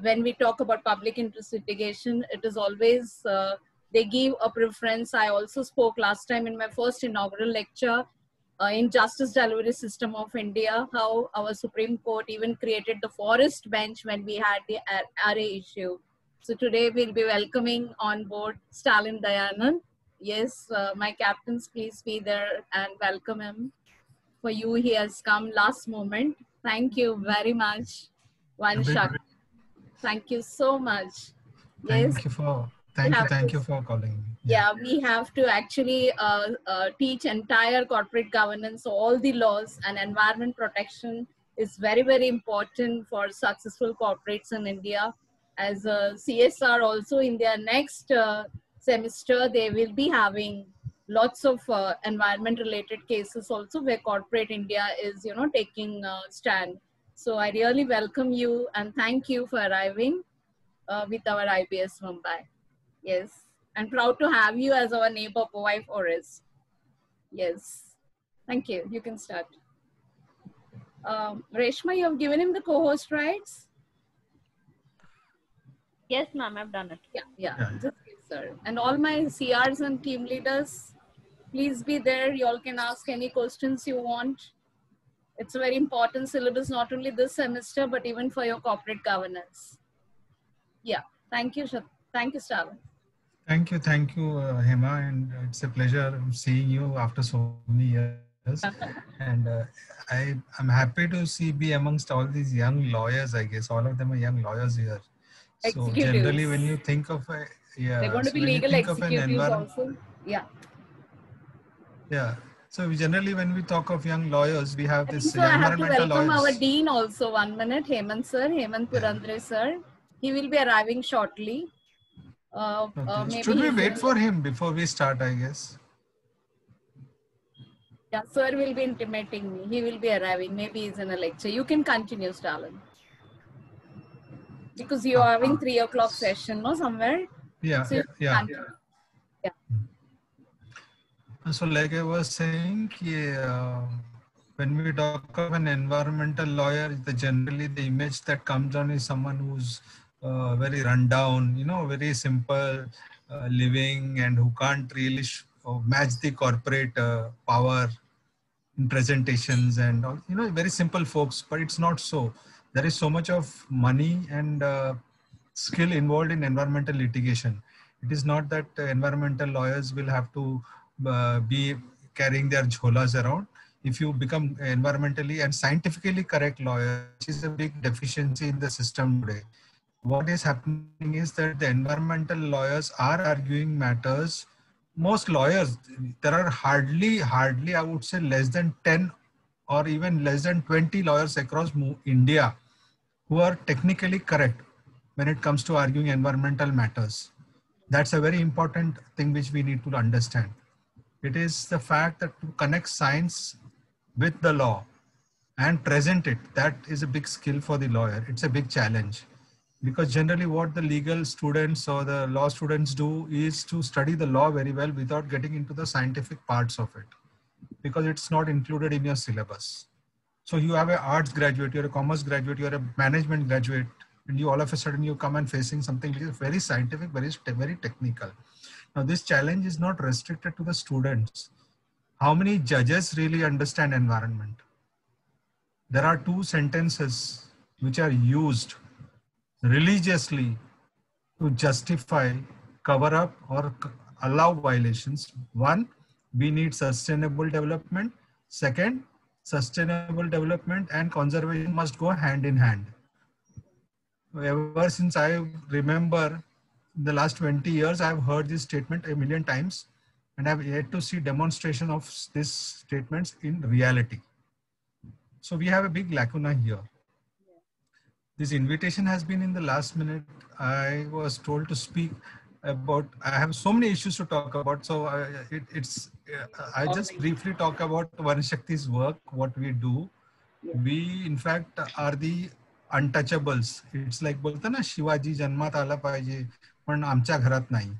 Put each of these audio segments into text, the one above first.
when we talk about public interest litigation, it is always, they give a preference. I also spoke last time in my first inaugural lecture in Justice Delivery System of India, how our Supreme Court even created the forest bench when we had the RA issue. So today we'll be welcoming on board Stalin Dayanand. Yes, my captains, please be there and welcome him. For you, he has come last moment. Thank you very much, Vanshak. Thank you so much. Yes, Thank you for calling me. yeah, we have to actually teach entire corporate governance, all the laws, and environment protection is very, very important for successful corporates in India. As CSR also in their next semester, they will be having lots of environment related cases also where corporate India is, you know, taking stand. So I really welcome you and thank you for arriving with our IPS Mumbai. Yes. And proud to have you as our neighbor, Powai Forest. Yes. Thank you. You can start. Reshma, you have given him the co-host rights? Yes, ma'am, I've done it. Yeah. Just give, sir. And all my CRs and team leaders, please be there. You all can ask any questions you want. It's a very important syllabus, not only this semester, but even for your corporate governance. Yeah. Thank you. Thank you, Stalin. Thank you, Hema, and it's a pleasure seeing you after so many years. And I'm happy to be amongst all these young lawyers. I guess all of them are young lawyers here. So generally, when you think of they're going to be legal executives also. Yeah. Yeah. So generally, when we talk of young lawyers, we have this environmental lawyers. I have to welcome our dean also. 1 minute, Hemant sir, Hemant Purandare sir. He will be arriving shortly. Maybe should we wait for him before we start, I guess? Yeah, sir will be intimating me. He will be arriving. Maybe he's in a lecture. You can continue, Stalin. Because you are having 3 o'clock session, no, somewhere? Yeah, so yeah. So like I was saying, when we talk of an environmental lawyer, generally the image that comes on is someone who's very rundown, you know, very simple living and who can't really match the corporate power in presentations and all, you know, very simple folks, but it's not so. There is so much of money and skill involved in environmental litigation. It is not that environmental lawyers will have to be carrying their jholas around. If you become environmentally and scientifically correct lawyer, which is a big deficiency in the system today, what is happening is that the environmental lawyers are arguing matters. Most lawyers, there are hardly, I would say less than 10 or even less than 20 lawyers across India who are technically correct when it comes to arguing environmental matters. That's a very important thing which we need to understand. It is the fact that to connect science with the law and present it, that is a big skill for the lawyer. It's a big challenge. Because generally what the legal students or the law students do is to study the law very well without getting into the scientific parts of it, because it's not included in your syllabus. So you have an arts graduate, you're a commerce graduate, you're a management graduate, and you all of a sudden you come and facing something which is very scientific, very technical. Now this challenge is not restricted to the students. How many judges really understand environment? There are 2 sentences which are used religiously to justify, cover up or allow violations. 1, we need sustainable development. 2, sustainable development and conservation must go hand in hand. Ever since I remember in the last 20 years, I've heard this statement a million times and I've yet to see demonstration of these statements in reality. So we have a big lacuna here. This invitation has been in the last minute. I was told to speak about, I have so many issues to talk about. So I just briefly talk about Vanshakti's work, what we do. We in fact are the untouchables. It's like बोलता ना शिवाजी जन्मात आला पाहिजे पण आमच्या घरात नाही.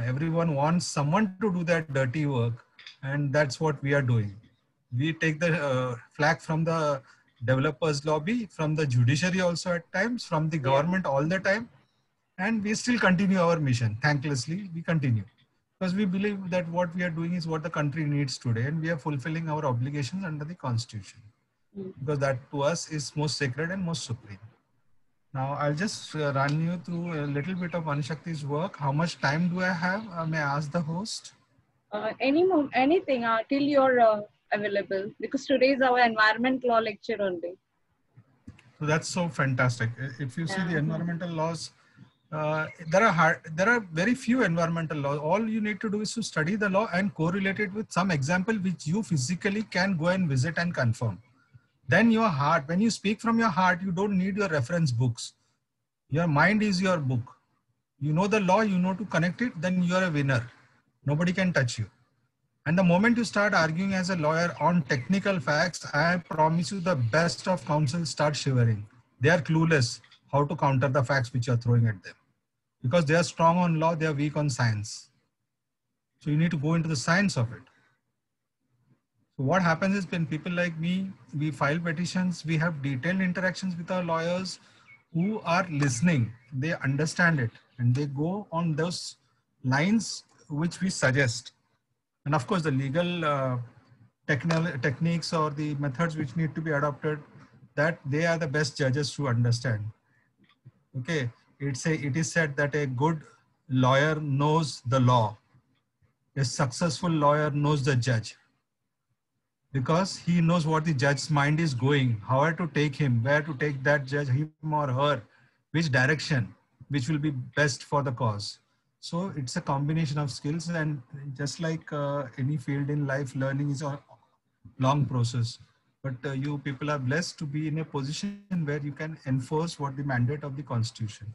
Everyone wants someone to do that dirty work, and that's what we are doing. We take the flag from the developers lobby, from the judiciary also at times, from the government all the time. And we still continue our mission. Thanklessly, we continue. Because we believe that what we are doing is what the country needs today, and we are fulfilling our obligations under the constitution. Because that to us is most sacred and most supreme. Now, I'll just run you through a little bit of Anshakti's work. How much time do I have? May I ask the host? Anything till you're available, because today is our environment law lecture only. So that's so fantastic. If you see the environmental laws, there are very few environmental laws. All you need to do is to study the law and correlate it with some example which you physically can go and visit and confirm. Then your heart, when you speak from your heart, you don't need your reference books. Your mind is your book. You know the law, you know to connect it, then you are a winner. Nobody can touch you. And the moment you start arguing as a lawyer on technical facts, I promise you the best of counsel start shivering. They are clueless how to counter the facts which you are throwing at them. Because they are strong on law, they are weak on science. So you need to go into the science of it. So what happens is when people like me, we file petitions, we have detailed interactions with our lawyers who are listening. They understand it and they go on those lines which we suggest. And of course, the legal techniques or the methods which need to be adopted, that they are the best judges to understand. Okay, it is said that a good lawyer knows the law. A successful lawyer knows the judge, because he knows what the judge's mind is going, how to take him, where to take that judge, him or her, which direction, which will be best for the cause. So it's a combination of skills, and just like any field in life, learning is a long process. But you people are blessed to be in a position where you can enforce what the mandate of the Constitution.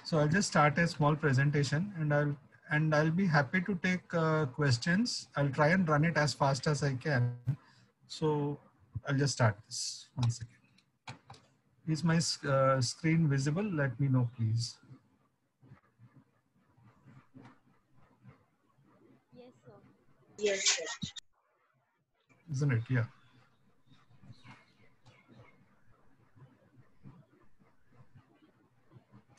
So I'll just start a small presentation, and I'll be happy to take questions. I'll try and run it as fast as I can. So I'll just start this. One second. Is my screen visible? Let me know, please. Yes, sir. Yes, sir. Isn't it? Yeah.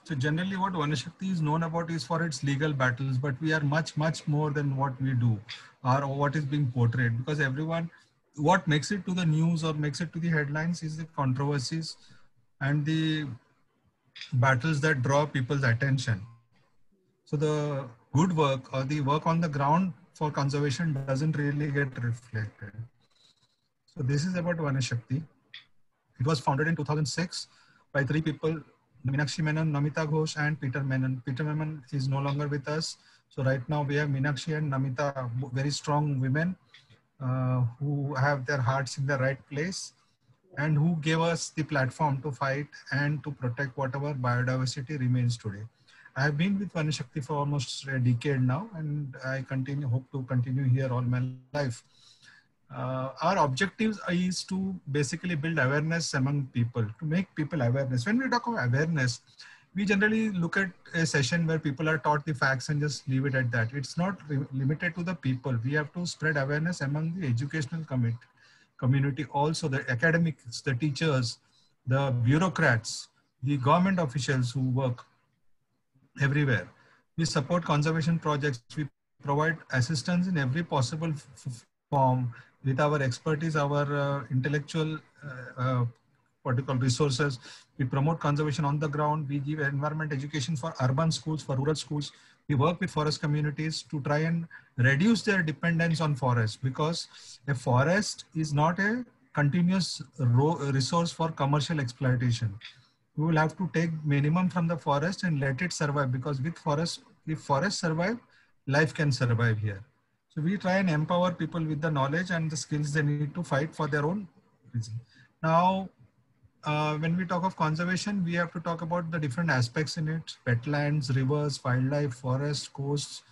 So generally what Vanashakti is known about is for its legal battles, but we are much, much more than what we do or what is being portrayed, because everyone, what makes it to the news or makes it to the headlines is the controversies and the battles that draw people's attention. So the good work or the work on the ground for conservation doesn't really get reflected. So this is about Vanashakti. It was founded in 2006 by three people, Meenakshi Menon, Namita Ghosh, and Peter Menon. Peter Menon is no longer with us. So right now we have Meenakshi and Namita, very strong women who have their hearts in the right place and who gave us the platform to fight and to protect whatever biodiversity remains today. I have been with Vanashakti for almost a decade now, and I hope to continue here all my life. Our objectives is to basically build awareness among people, to make people awareness. When we talk about awareness, we generally look at a session where people are taught the facts and just leave it at that. It's not limited to the people. We have to spread awareness among the educational community, also the academics, the teachers, the bureaucrats, the government officials who work everywhere. We support conservation projects. We provide assistance in every possible form with our expertise, our intellectual resources. We promote conservation on the ground. We give environment education for urban schools, for rural schools. We work with forest communities to try and reduce their dependence on forests, because a forest is not a continuous resource for commercial exploitation. We will have to take minimum from the forest and let it survive, because with forest, if forests survive, life can survive here. So we try and empower people with the knowledge and the skills they need to fight for their own reason. Now, when we talk of conservation, we have to talk about the different aspects in it: wetlands, rivers, wildlife, forests, coasts.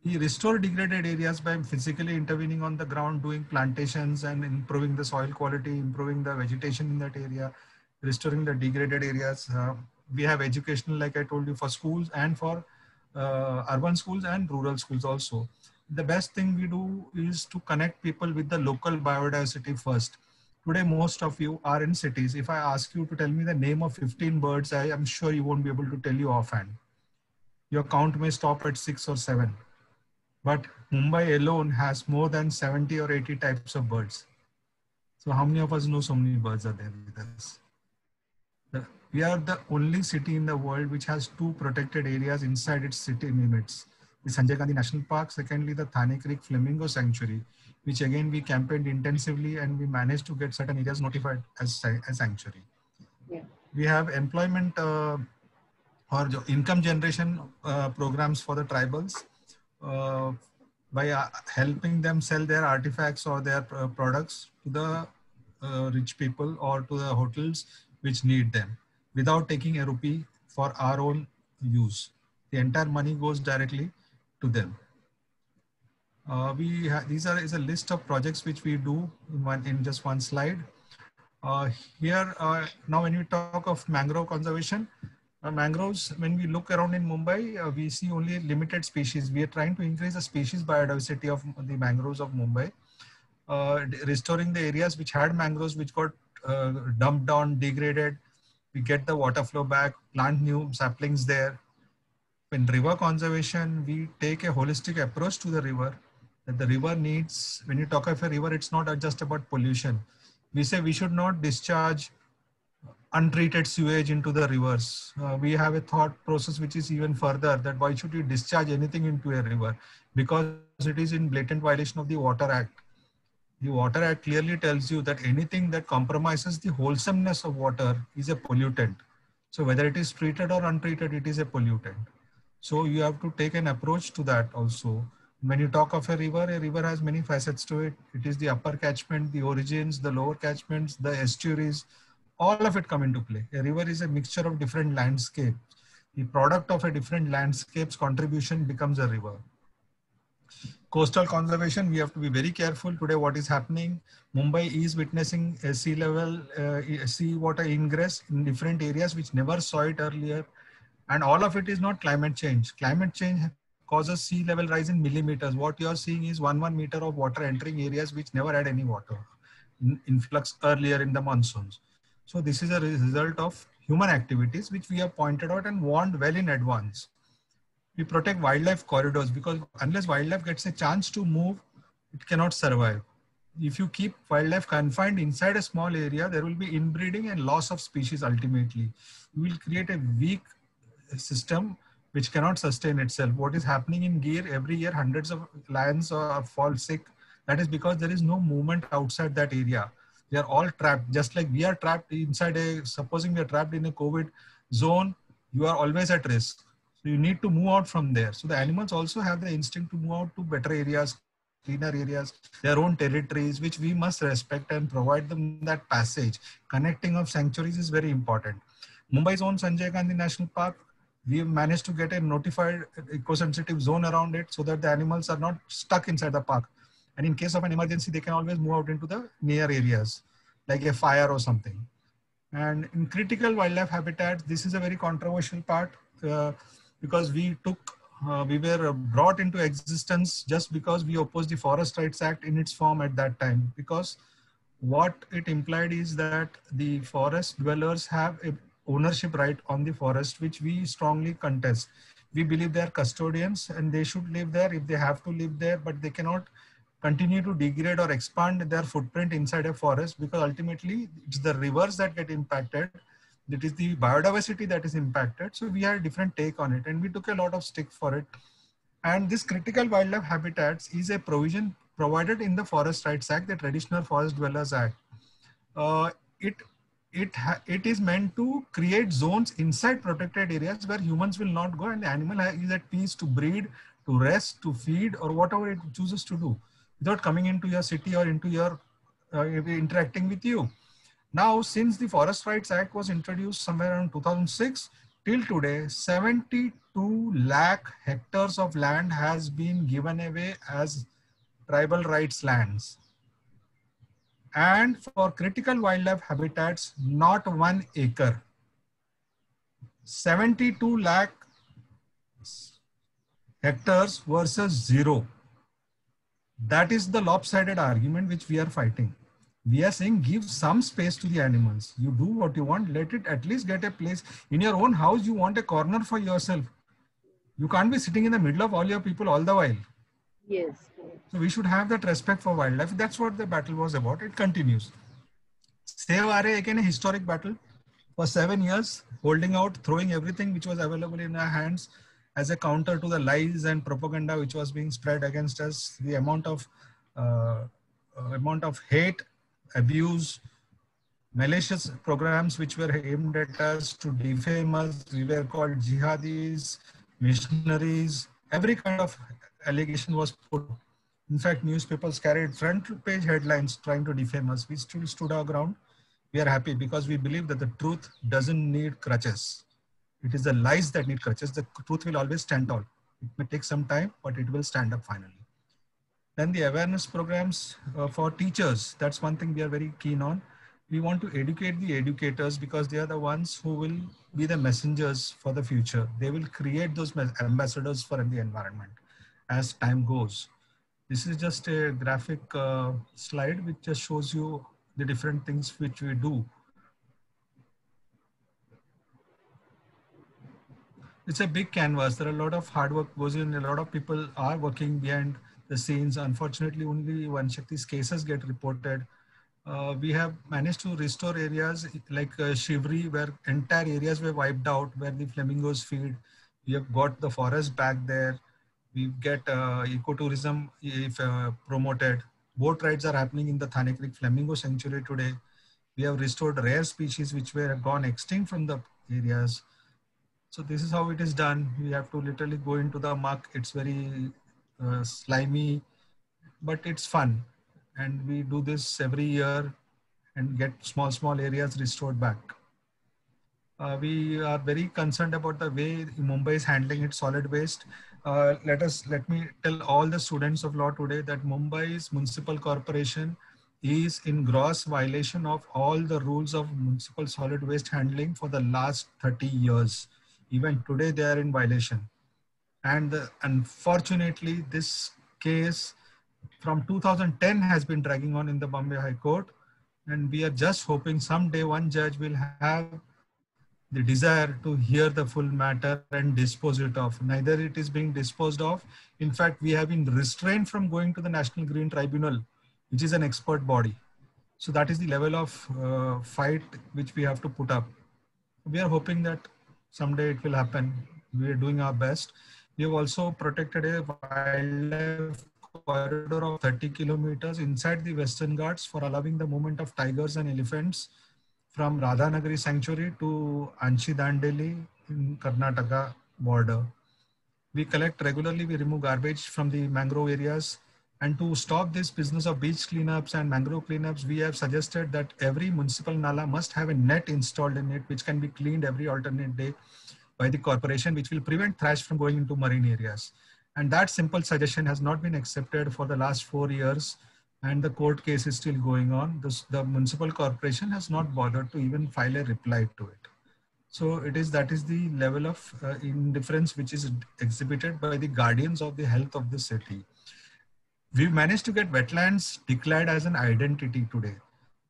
We restore degraded areas by physically intervening on the ground, doing plantations and improving the soil quality, improving the vegetation in that area, restoring the degraded areas. We have educational, like I told you, for schools and for urban schools and rural schools also. The best thing we do is to connect people with the local biodiversity first, Today, most of you are in cities. If I ask you to tell me the name of 15 birds, I am sure you won't be able to tell you offhand. Your count may stop at 6 or 7. But Mumbai alone has more than 70 or 80 types of birds. So how many of us know so many birds are there with us? We are the only city in the world which has 2 protected areas inside its city limits. The Sanjay Gandhi National Park, secondly the Thane Creek Flamingo Sanctuary, which again we campaigned intensively and we managed to get certain areas notified as sanctuary. Yeah. We have employment or income generation programs for the tribals by helping them sell their artifacts or their products to the rich people or to the hotels which need them without taking a rupee for our own use. The entire money goes directly to them. These is a list of projects which we do in just one slide. Here, now when we talk of mangrove conservation, mangroves, when we look around in Mumbai, we see only limited species. We are trying to increase the species biodiversity of the mangroves of Mumbai, restoring the areas which had mangroves, which got dumped down, degraded. We get the water flow back, plant new saplings there. In river conservation, we take a holistic approach to the river. That the river needs, when you talk of a river, it's not just about pollution. We say we should not discharge untreated sewage into the rivers. We have a thought process which is even further, that why should you discharge anything into a river? Because it is in blatant violation of the Water Act. The Water Act clearly tells you that anything that compromises the wholesomeness of water is a pollutant. So whether it is treated or untreated, it is a pollutant. So you have to take an approach to that also. When you talk of a river has many facets to it. It is the upper catchment, the origins, the lower catchments, the estuaries, all of it come into play. A river is a mixture of different landscapes. The product of a different landscape's contribution becomes a river. Coastal conservation, we have to be very careful. Today, what is happening? Mumbai is witnessing a sea level, sea water ingress in different areas which never saw it earlier. And all of it is not climate change. Climate change causes sea level rise in millimeters. What you are seeing is 1 meter of water entering areas which never had any water influx earlier in the monsoons. So this is a result of human activities which we have pointed out and warned well in advance. We protect wildlife corridors because unless wildlife gets a chance to move, it cannot survive. If you keep wildlife confined inside a small area, there will be inbreeding and loss of species ultimately. You will create a weak system which cannot sustain itself. What is happening in Gir, every year hundreds of lions fall sick. That is because there is no movement outside that area. They are all trapped, just like we are trapped inside supposing we are trapped in a COVID zone, you are always at risk. So you need to move out from there. So the animals also have the instinct to move out to better areas, cleaner areas, their own territories, which we must respect and provide them that passage. Connecting of sanctuaries is very important. Mumbai's own Sanjay Gandhi National Park, we have managed to get a notified eco-sensitive zone around it so that the animals are not stuck inside the park. And in case of an emergency, they can always move out into the near areas, like a fire or something. And in critical wildlife habitats, this is a very controversial part because we were brought into existence just because we opposed the Forest Rights Act in its form at that time. Because what it implied is that the forest dwellers have a ownership right on the forest, which we strongly contest. We believe they are custodians and they should live there if they have to live there, but they cannot continue to degrade or expand their footprint inside a forest because ultimately it's the rivers that get impacted. It is the biodiversity that is impacted. So we had a different take on it and we took a lot of stick for it. And this critical wildlife habitats is a provision provided in the Forest Rights Act, the Traditional Forest Dwellers Act. It is meant to create zones inside protected areas where humans will not go and the animal is at peace to breed, to rest, to feed, or whatever it chooses to do without coming into your city or into your interacting with you. Now, since the Forest Rights Act was introduced somewhere around 2006, till today, 72 lakh hectares of land has been given away as tribal rights lands. And for critical wildlife habitats, not 1 acre. 72 lakh hectares versus 0. That is the lopsided argument which we are fighting. We are saying give some space to the animals. You do what you want, let it at least get a place. In your own house, you want a corner for yourself. You can't be sitting in the middle of all your people all the while. Yes. So we should have that respect for wildlife. That's what the battle was about. It continues. Save RA, again a historic battle for 7 years, holding out, throwing everything which was available in our hands as a counter to the lies and propaganda which was being spread against us. The uh, amount of hate, abuse, malicious programs which were aimed at us to defame us. We were called jihadis, missionaries. Every kind of allegation was put. In fact, newspapers carried front page headlines trying to defame us. We still stood our ground. We are happy because we believe that the truth doesn't need crutches. It is the lies that need crutches. The truth will always stand tall. It may take some time, but it will stand up finally. Then the awareness programs for teachers. That's one thing we are very keen on. We want to educate the educators because they are the ones who will be the messengers for the future. They will create those ambassadors for the environment as time goes. This is just a graphic slide which just shows you the different things which we do. It's a big canvas. There are a lot of hard work goes in. A lot of people are working behind the scenes. Unfortunately, only Vanshakti's cases get reported. We have managed to restore areas like Shivri, where entire areas were wiped out, where the flamingos feed. We have got the forest back there. We get ecotourism if promoted. Boat rides are happening in the Thane Creek Flamingo Sanctuary today. We have restored rare species which were gone extinct from the areas. So this is how it is done. We have to literally go into the muck. It's very slimy, but it's fun. And we do this every year and get small areas restored back. We are very concerned about the way Mumbai is handling its solid waste. Let me tell all the students of law today that Mumbai's municipal corporation is in gross violation of all the rules of municipal solid waste handling for the last 30 years. Even today, they are in violation. And unfortunately, this case from 2010 has been dragging on in the Bombay High Court. And we are just hoping someday one judge will have the desire to hear the full matter and dispose it of. Neither it is being disposed of. In fact, we have been restrained from going to the National Green Tribunal, which is an expert body. So that is the level of fight which we have to put up. We are hoping that someday it will happen. We are doing our best. We have also protected a wildlife corridor of 30 kilometers inside the Western Ghats for allowing the movement of tigers and elephants from Radhanagari Sanctuary to Anshi Dandeli in Karnataka border. We collect regularly, we remove garbage from the mangrove areas. And to stop this business of beach cleanups and mangrove cleanups, we have suggested that every municipal nala must have a net installed in it, which can be cleaned every alternate day by the corporation, which will prevent trash from going into marine areas. And that simple suggestion has not been accepted for the last 4 years. And the court case is still going on. The municipal corporation has not bothered to even file a reply to it. So that is the level of indifference which is exhibited by the guardians of the health of the city. We've managed to get wetlands declared as an identity today.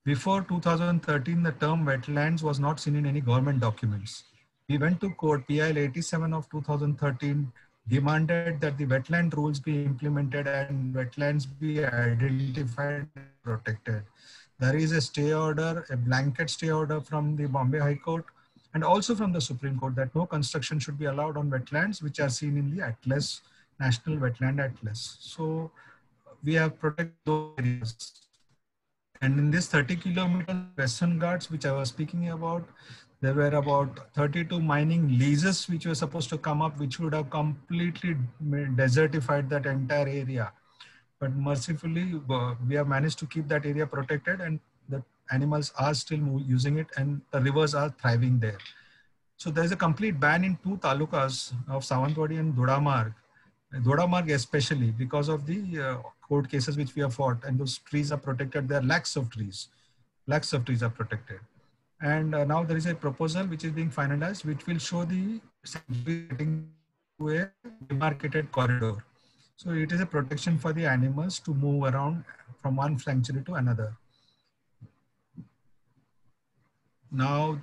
Before 2013, the term wetlands was not seen in any government documents. We went to court, PIL 87 of 2013 demanded that the wetland rules be implemented and wetlands be identified and protected. There is a stay order, a blanket stay order from the Bombay High Court and also from the Supreme Court that no construction should be allowed on wetlands which are seen in the Atlas, National Wetland Atlas. So we have protected those areas. And in this 30 kilometer Western Ghats, which I was speaking about, there were about 32 mining leases which were supposed to come up, which would have completely desertified that entire area. But mercifully, we have managed to keep that area protected and the animals are still using it and the rivers are thriving there. So there's a complete ban in 2 talukas of Sawantwadi and Dodamarg especially because of the court cases which we have fought, and those trees are protected. There are lakhs of trees are protected. And now there is a proposal which is being finalized, which will show the getting to a demarcated corridor. So it is a protection for the animals to move around from one sanctuary to another. Now,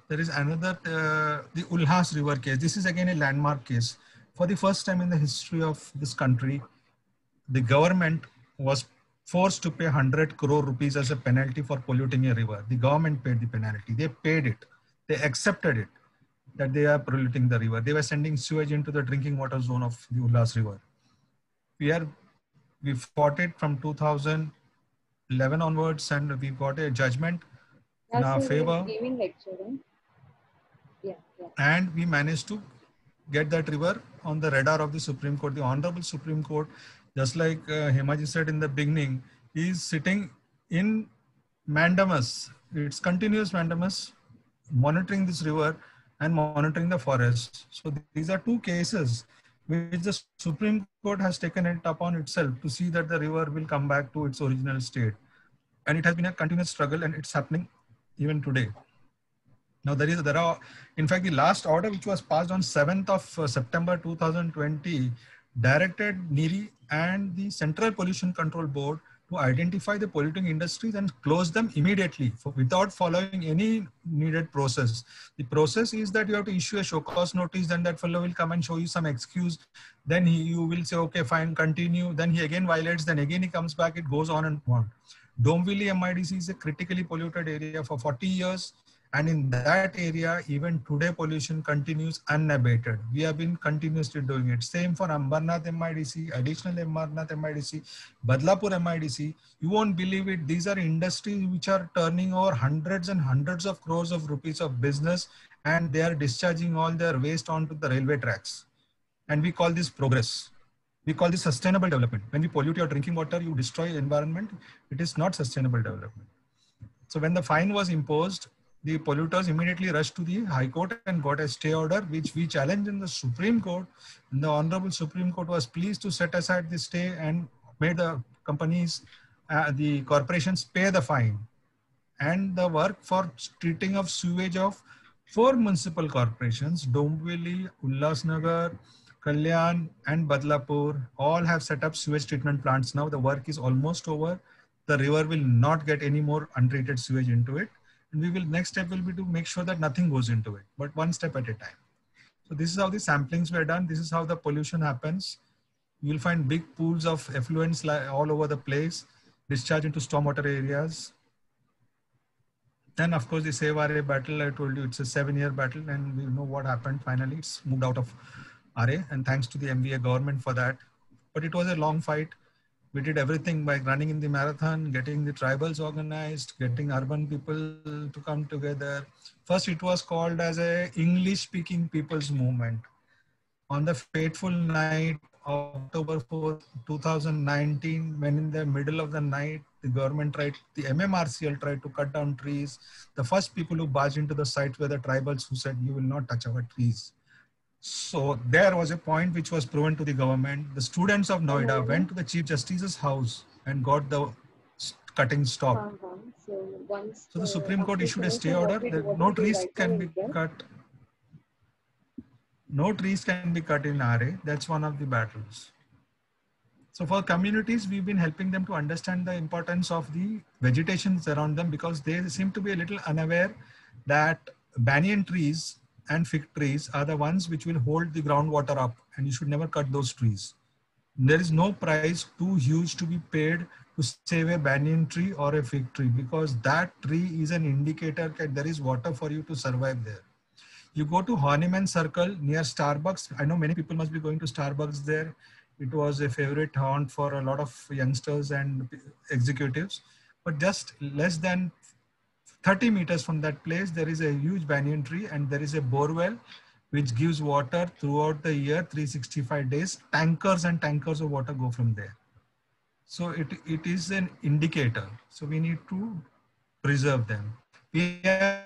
there is another, the Ulhas River case. This is again a landmark case. For the first time in the history of this country, the government was forced to pay 100 crore rupees as a penalty for polluting a river. The government paid the penalty. They paid it. They accepted it, that they are polluting the river. They were sending sewage into the drinking water zone of the Ulhas River. We fought it from 2011 onwards, and we got a judgment in our favor. Giving lecture, right? Yeah. And we managed to get that river on the radar of the Supreme Court. The Honorable Supreme Court, just like Hemaji said in the beginning, is sitting in mandamus. It's continuous mandamus, monitoring this river and monitoring the forest. So these are two cases which the Supreme Court has taken it upon itself to see that the river will come back to its original state. And it has been a continuous struggle, and it's happening even today. Now there are, in fact, the last order which was passed on 7th of September 2020 directed NEERI and the Central Pollution Control Board to identify the polluting industries and close them immediately without following any needed process. The process is that you have to issue a show cause notice, then that fellow will come and show you some excuse. Then you will say, okay, fine, continue. Then he again violates, then again he comes back, it goes on and on. Dombivli MIDC is a critically polluted area for 40 years. And in that area, even today, pollution continues unabated. We have been continuously doing it. Same for Ambarnath MIDC, additional Ambarnath MIDC, Badlapur MIDC. You won't believe it. These are industries which are turning over hundreds and hundreds of crores of rupees of business, and they are discharging all their waste onto the railway tracks. And we call this progress. We call this sustainable development. When we pollute your drinking water, you destroy environment. It is not sustainable development. So when the fine was imposed, the polluters immediately rushed to the High Court and got a stay order, which we challenged in the Supreme Court. And the Honorable Supreme Court was pleased to set aside the stay and made the companies, the corporations pay the fine. And the work for treating of sewage of 4 municipal corporations, Dombivli, Ulhasnagar, Kalyan and Badlapur, all have set up sewage treatment plants now. The work is almost over. The river will not get any more untreated sewage into it. And next step will be to make sure that nothing goes into it, but one step at a time. So this is how the samplings were done. This is how the pollution happens. You'll find big pools of effluents all over the place, discharge into stormwater areas. Then of course the Save RA battle, I told you it's a 7-year battle, and we know what happened. Finally, it's moved out of RA, and thanks to the MVA government for that. But it was a long fight. We did everything by running in the marathon, getting the tribals organized, getting urban people to come together. First, it was called as a English-speaking people's movement. On the fateful night of October 4th, 2019, when in the middle of the night, the government the MMRCL tried to cut down trees. The first people who barged into the site were the tribals who said, you will not touch our trees. So there was a point which was proven to the government. The students of Noida went to the Chief Justice's house and got the cutting stopped. So the Supreme Court issued a stay order that no trees can be cut. No trees can be cut in RA. That's one of the battles. So for communities, we've been helping them to understand the importance of the vegetation around them, because they seem to be a little unaware that banyan trees and fig trees are the ones which will hold the groundwater up, and you should never cut those trees. There is no price too huge to be paid to save a banyan tree or a fig tree, because that tree is an indicator that there is water for you to survive there. You go to Horniman Circle near Starbucks. I know many people must be going to Starbucks there. It was a favorite haunt for a lot of youngsters and executives, but just less than 30 meters from that place, there is a huge banyan tree, and there is a bore well which gives water throughout the year, 365 days. Tankers and tankers of water go from there. So it is an indicator. So we need to preserve them. We have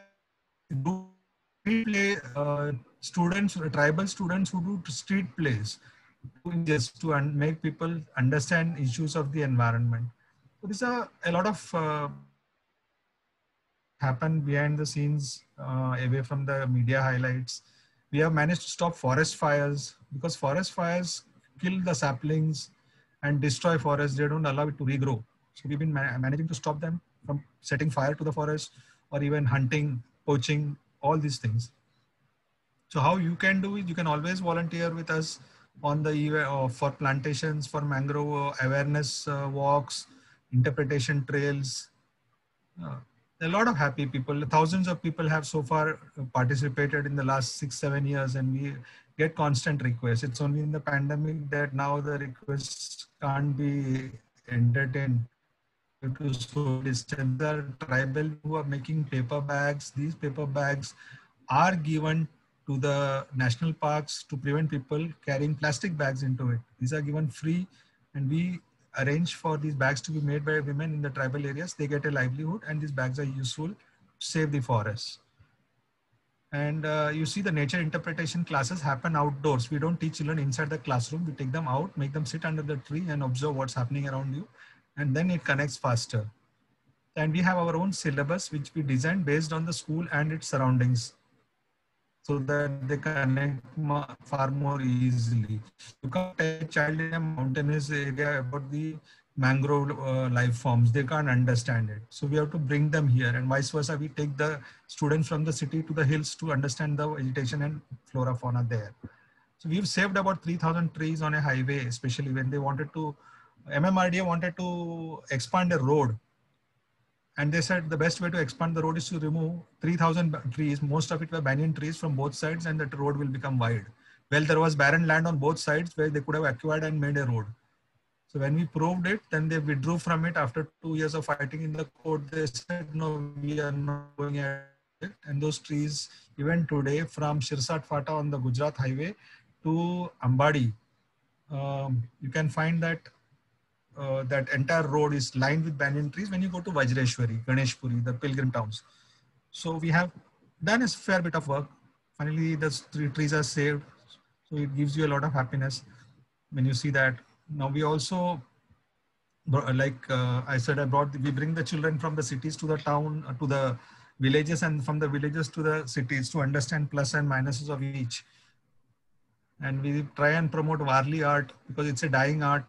students, tribal students who do street plays just to make people understand issues of the environment. So these are a lot of happen behind the scenes, away from the media highlights. We have managed to stop forest fires, because forest fires kill the saplings and destroy forests. They don't allow it to regrow. So we've been managing to stop them from setting fire to the forest. or even hunting, poaching, all these things. So how you can do it, you can always volunteer with us on the for plantations, for mangrove awareness walks, interpretation trails. Uh, a lot of happy people. Thousands of people have so far participated in the last 6-7 years, and we get constant requests. It's only in the pandemic that now the requests can't be entertained due to social distance. There are tribal who are making paper bags. These paper bags are given to the national parks to prevent people carrying plastic bags into it. These are given free, and we arrange for these bags to be made by women in the tribal areas. They get a livelihood, and these bags are useful to save the forests. And you see the nature interpretation classes happen outdoors. We don't teach children inside the classroom. We take them out, make them sit under the tree and observe what's happening around you. And then it connects faster. And we have our own syllabus, which we design based on the school and its surroundings, so that they connect far more easily. You can't tell a child in a mountainous area about the mangrove life forms. They can't understand it. So we have to bring them here, and vice versa. We take the students from the city to the hills to understand the vegetation and flora fauna there. So we've saved about 3,000 trees on a highway, especially when they wanted to, MMRDA wanted to expand a road. And they said the best way to expand the road is to remove 3,000 trees. Most of it were banyan trees from both sides, and that road will become wide. Well, there was barren land on both sides where they could have acquired and made a road. So when we proved it, then they withdrew from it after 2 years of fighting in the court. They said, no, we are not going at it. And those trees, even today, from Shirsat Fata on the Gujarat highway to Ambadi, you can find that that entire road is lined with banyan trees when you go to Vajreshwari, Ganeshpuri, the pilgrim towns. So we have done a fair bit of work. Finally, the trees are saved. So it gives you a lot of happiness when you see that. Now we also, like I said, we bring the children from the cities to the town, to the villages, and from the villages to the cities to understand plus and minuses of each. And we try and promote Warli art because it's a dying art.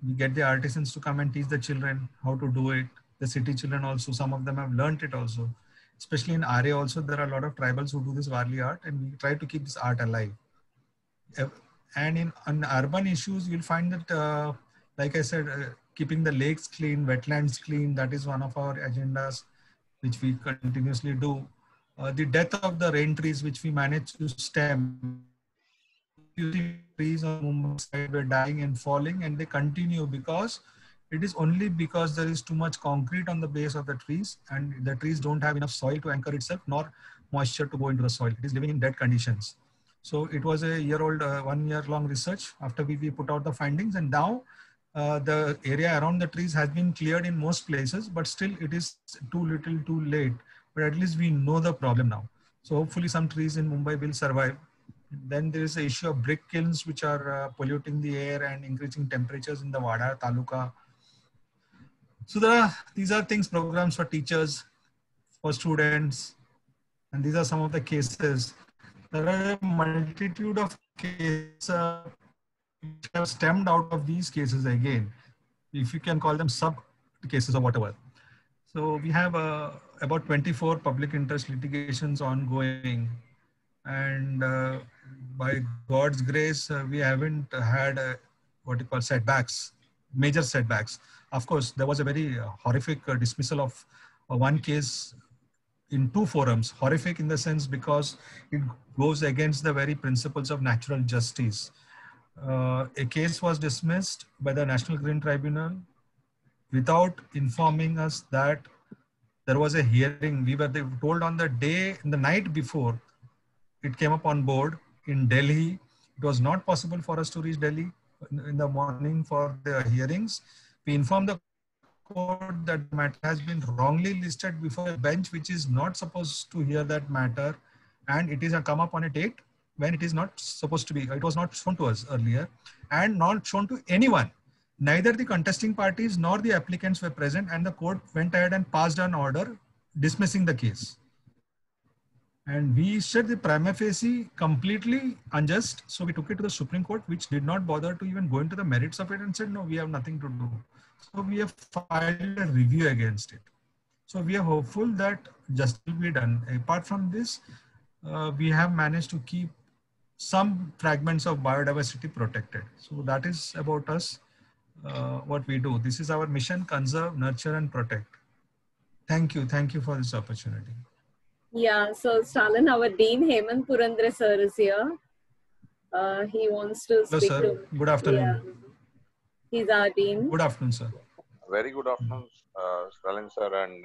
We get the artisans to come and teach the children how to do it. The city children also, some of them have learned it also. Especially in Arya also, there are a lot of tribals who do this Warli art, and we try to keep this art alive. And in urban issues, you'll find that, like I said, keeping the lakes clean, wetlands clean, that is one of our agendas, which we continuously do. The death of the rain trees, which we manage to stem. Trees on Mumbai side were dying and falling, and they continue because it is only because there is too much concrete on the base of the trees, and the trees don't have enough soil to anchor itself nor moisture to go into the soil. It is living in dead conditions. So it was a year-old, 1 year long research after we put out the findings, and now the area around the trees has been cleared in most places, but still it is too little, too late. But at least we know the problem now. So hopefully some trees in Mumbai will survive. Then there is the issue of brick kilns, which are polluting the air and increasing temperatures in the Wada Taluka. So these are things, programs for teachers, for students, and these are some of the cases. There are a multitude of cases which have stemmed out of these cases again, if you can call them sub cases or whatever. So we have about 24 public interest litigations ongoing, and by God's grace, we haven't had what you call setbacks, major setbacks. Of course, there was a very horrific dismissal of one case in 2 forums. Horrific in the sense because it goes against the very principles of natural justice. A case was dismissed by the National Green Tribunal without informing us that there was a hearing. We were told on the day, in the night before, it came up on board in Delhi. It was not possible for us to reach Delhi in the morning for the hearings. We informed the court that the matter has been wrongly listed before a bench which is not supposed to hear that matter, and it is come up on a date when it is not supposed to be. It was not shown to us earlier and not shown to anyone. Neither the contesting parties nor the applicants were present, and the court went ahead and passed an order dismissing the case. And we said the prima facie completely unjust. So we took it to the Supreme Court, which did not bother to even go into the merits of it and said, no, we have nothing to do. So we have filed a review against it. So we are hopeful that justice will be done. Apart from this, we have managed to keep some fragments of biodiversity protected. So that is about us, what we do. This is our mission: conserve, nurture, and protect. Thank you. Thank you for this opportunity. Yeah, so Stalin, our Dean Hemant Purandre sir is here. He wants to Hello, speak sir. to. Good afternoon. Yeah, he's our Dean. Good afternoon, sir. Very good afternoon, Stalin sir and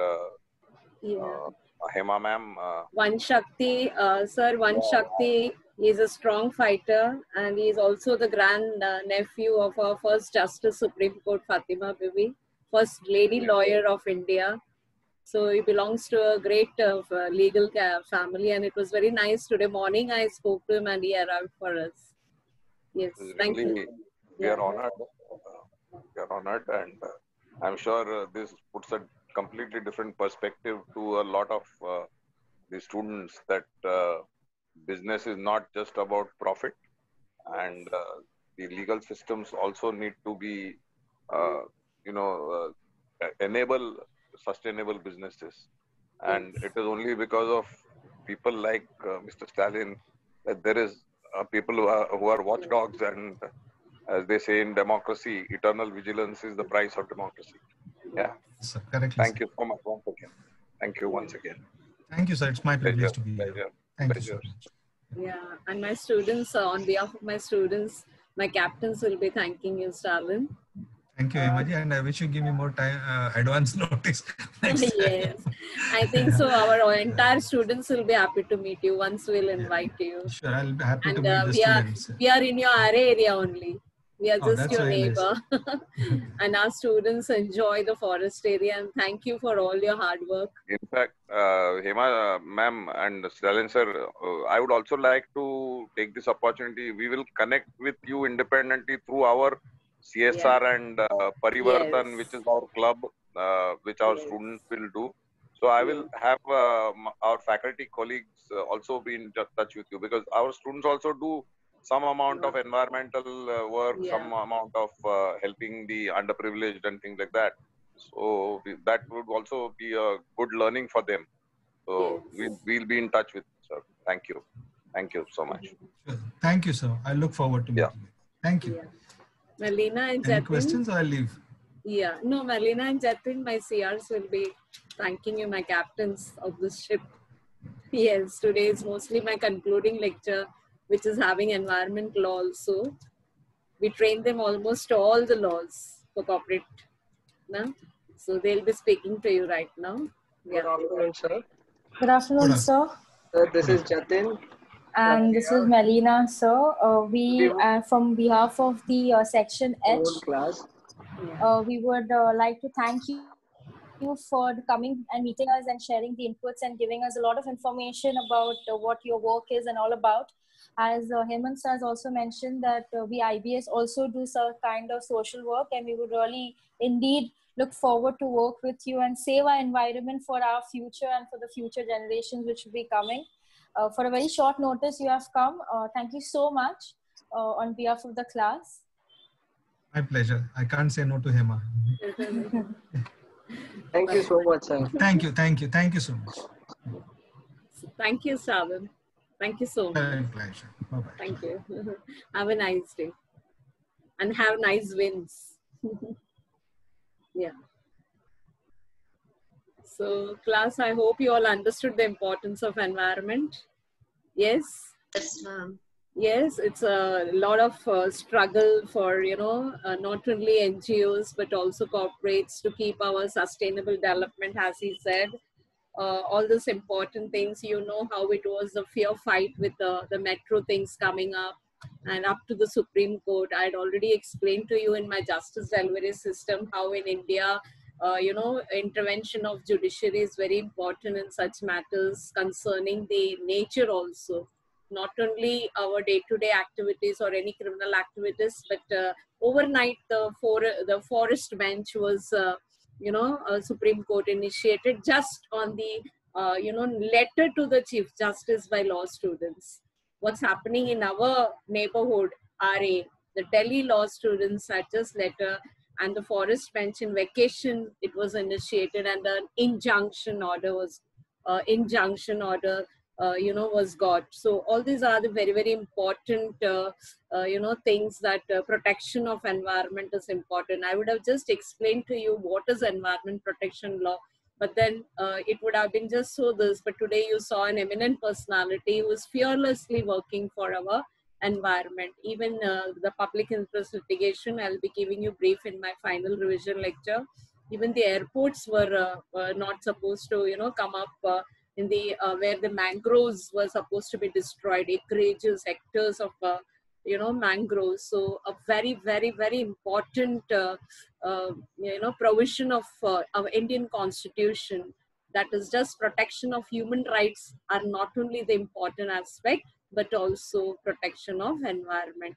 Yeah. Hema ma'am. One Shakti, sir, One Shakti is a strong fighter and he is also the grand nephew of our first Justice Supreme Court, Fatima Bibi, first lady lawyer of India. So he belongs to a great legal family, and it was very nice. Today morning I spoke to him and he arrived for us. Yes, thank Really, you. we are honored. We are honored, and I'm sure this puts a completely different perspective to a lot of the students that business is not just about profit, and the legal systems also need to be, enable sustainable businesses. And it is only because of people like Mr. Stalin that there is people who are watchdogs, and as they say in democracy, eternal vigilance is the price of democracy. Yeah. Sir, correctly. Thank you so much once again. Thank you once again. Thank you, sir. It's my privilege to be here. Pleasure. Thank you so much. Yeah, and my students, on behalf of my students, my captains will be thanking you, Stalin. Thank you, Hemaji, and I wish you give me more time, advance notice. Yes, I think so. Our entire students will be happy to meet you once we'll invite you. Sure, I'll be happy to And meet the students. we are in your area only. We are just that's your very neighbor. And our students enjoy the forest area, and thank you for all your hard work. In fact, Hema ma'am and Stalin sir, I would also like to take this opportunity. We will connect with you independently through our CSR and Parivartan, Yes. which is our club, which our Yes. students will do. So I will have our faculty colleagues also be in touch with you, because our students also do some amount of environmental work, some amount of helping the underprivileged and things like that. So that would also be a good learning for them. So we'll be in touch with you, sir. Thank you. Thank you so much. Sure. Thank you, sir. I look forward to meeting you. Thank you. Melina and Any Jatin? questions? I'll leave. Yeah, no, Melina and Jatin, my CRs will be thanking you, my captains of this ship. Yes, today is mostly my concluding lecture, which is having environment law also. We train them almost all the laws for corporate. No? So they'll be speaking to you right now. Good afternoon, sir. Good afternoon, sir. Sir, this is Jatin. And this is Melina, sir. We, from behalf of the section H, class. We would like to thank you for coming and meeting us and sharing the inputs and giving us a lot of information about what your work is and all about. As Hemant sir has also mentioned that we IBS also do some kind of social work, and we would really indeed look forward to work with you and save our environment for our future and for the future generations which will be coming. For a very short notice you have come. Thank you so much on behalf of the class. My pleasure. I can't say no to Hema. Thank you so much, sir. Thank you. Thank you. Thank you so much. Thank you, Savan. Thank you so much. My pleasure. Bye-bye. Thank you. Have a nice day. And have nice wins. Yeah. So, class, I hope you all understood the importance of environment. Yes? Yes, ma'am. Yes, it's a lot of struggle for, not only NGOs, but also corporates to keep our sustainable development, as he said. All those important things, how it was a fair fight with the metro things coming up and up to the Supreme Court. I had already explained to you in my justice delivery system how in India, intervention of judiciary is very important in such matters concerning the nature also. Not only our day-to-day activities or any criminal activities, but overnight the forest bench was, Supreme Court initiated just on the, letter to the Chief Justice by law students. What's happening in our neighborhood, RA, the Delhi law students had just letter and the forest bench in vacation, it was initiated, and an injunction order was was got. So all these are the very, very important things that protection of environment is important. I would have just explained to you what is environment protection law, but then it would have been just so this. But today you saw an eminent personality who is fearlessly working for our environment. Even the public interest litigation, I'll be giving you brief in my final revision lecture. Even the airports were not supposed to, come up in the where the mangroves were supposed to be destroyed, acreages, hectares of mangroves. So a very, very, very important provision of our Indian Constitution, that is just protection of human rights, are not only the important aspect but also protection of environment.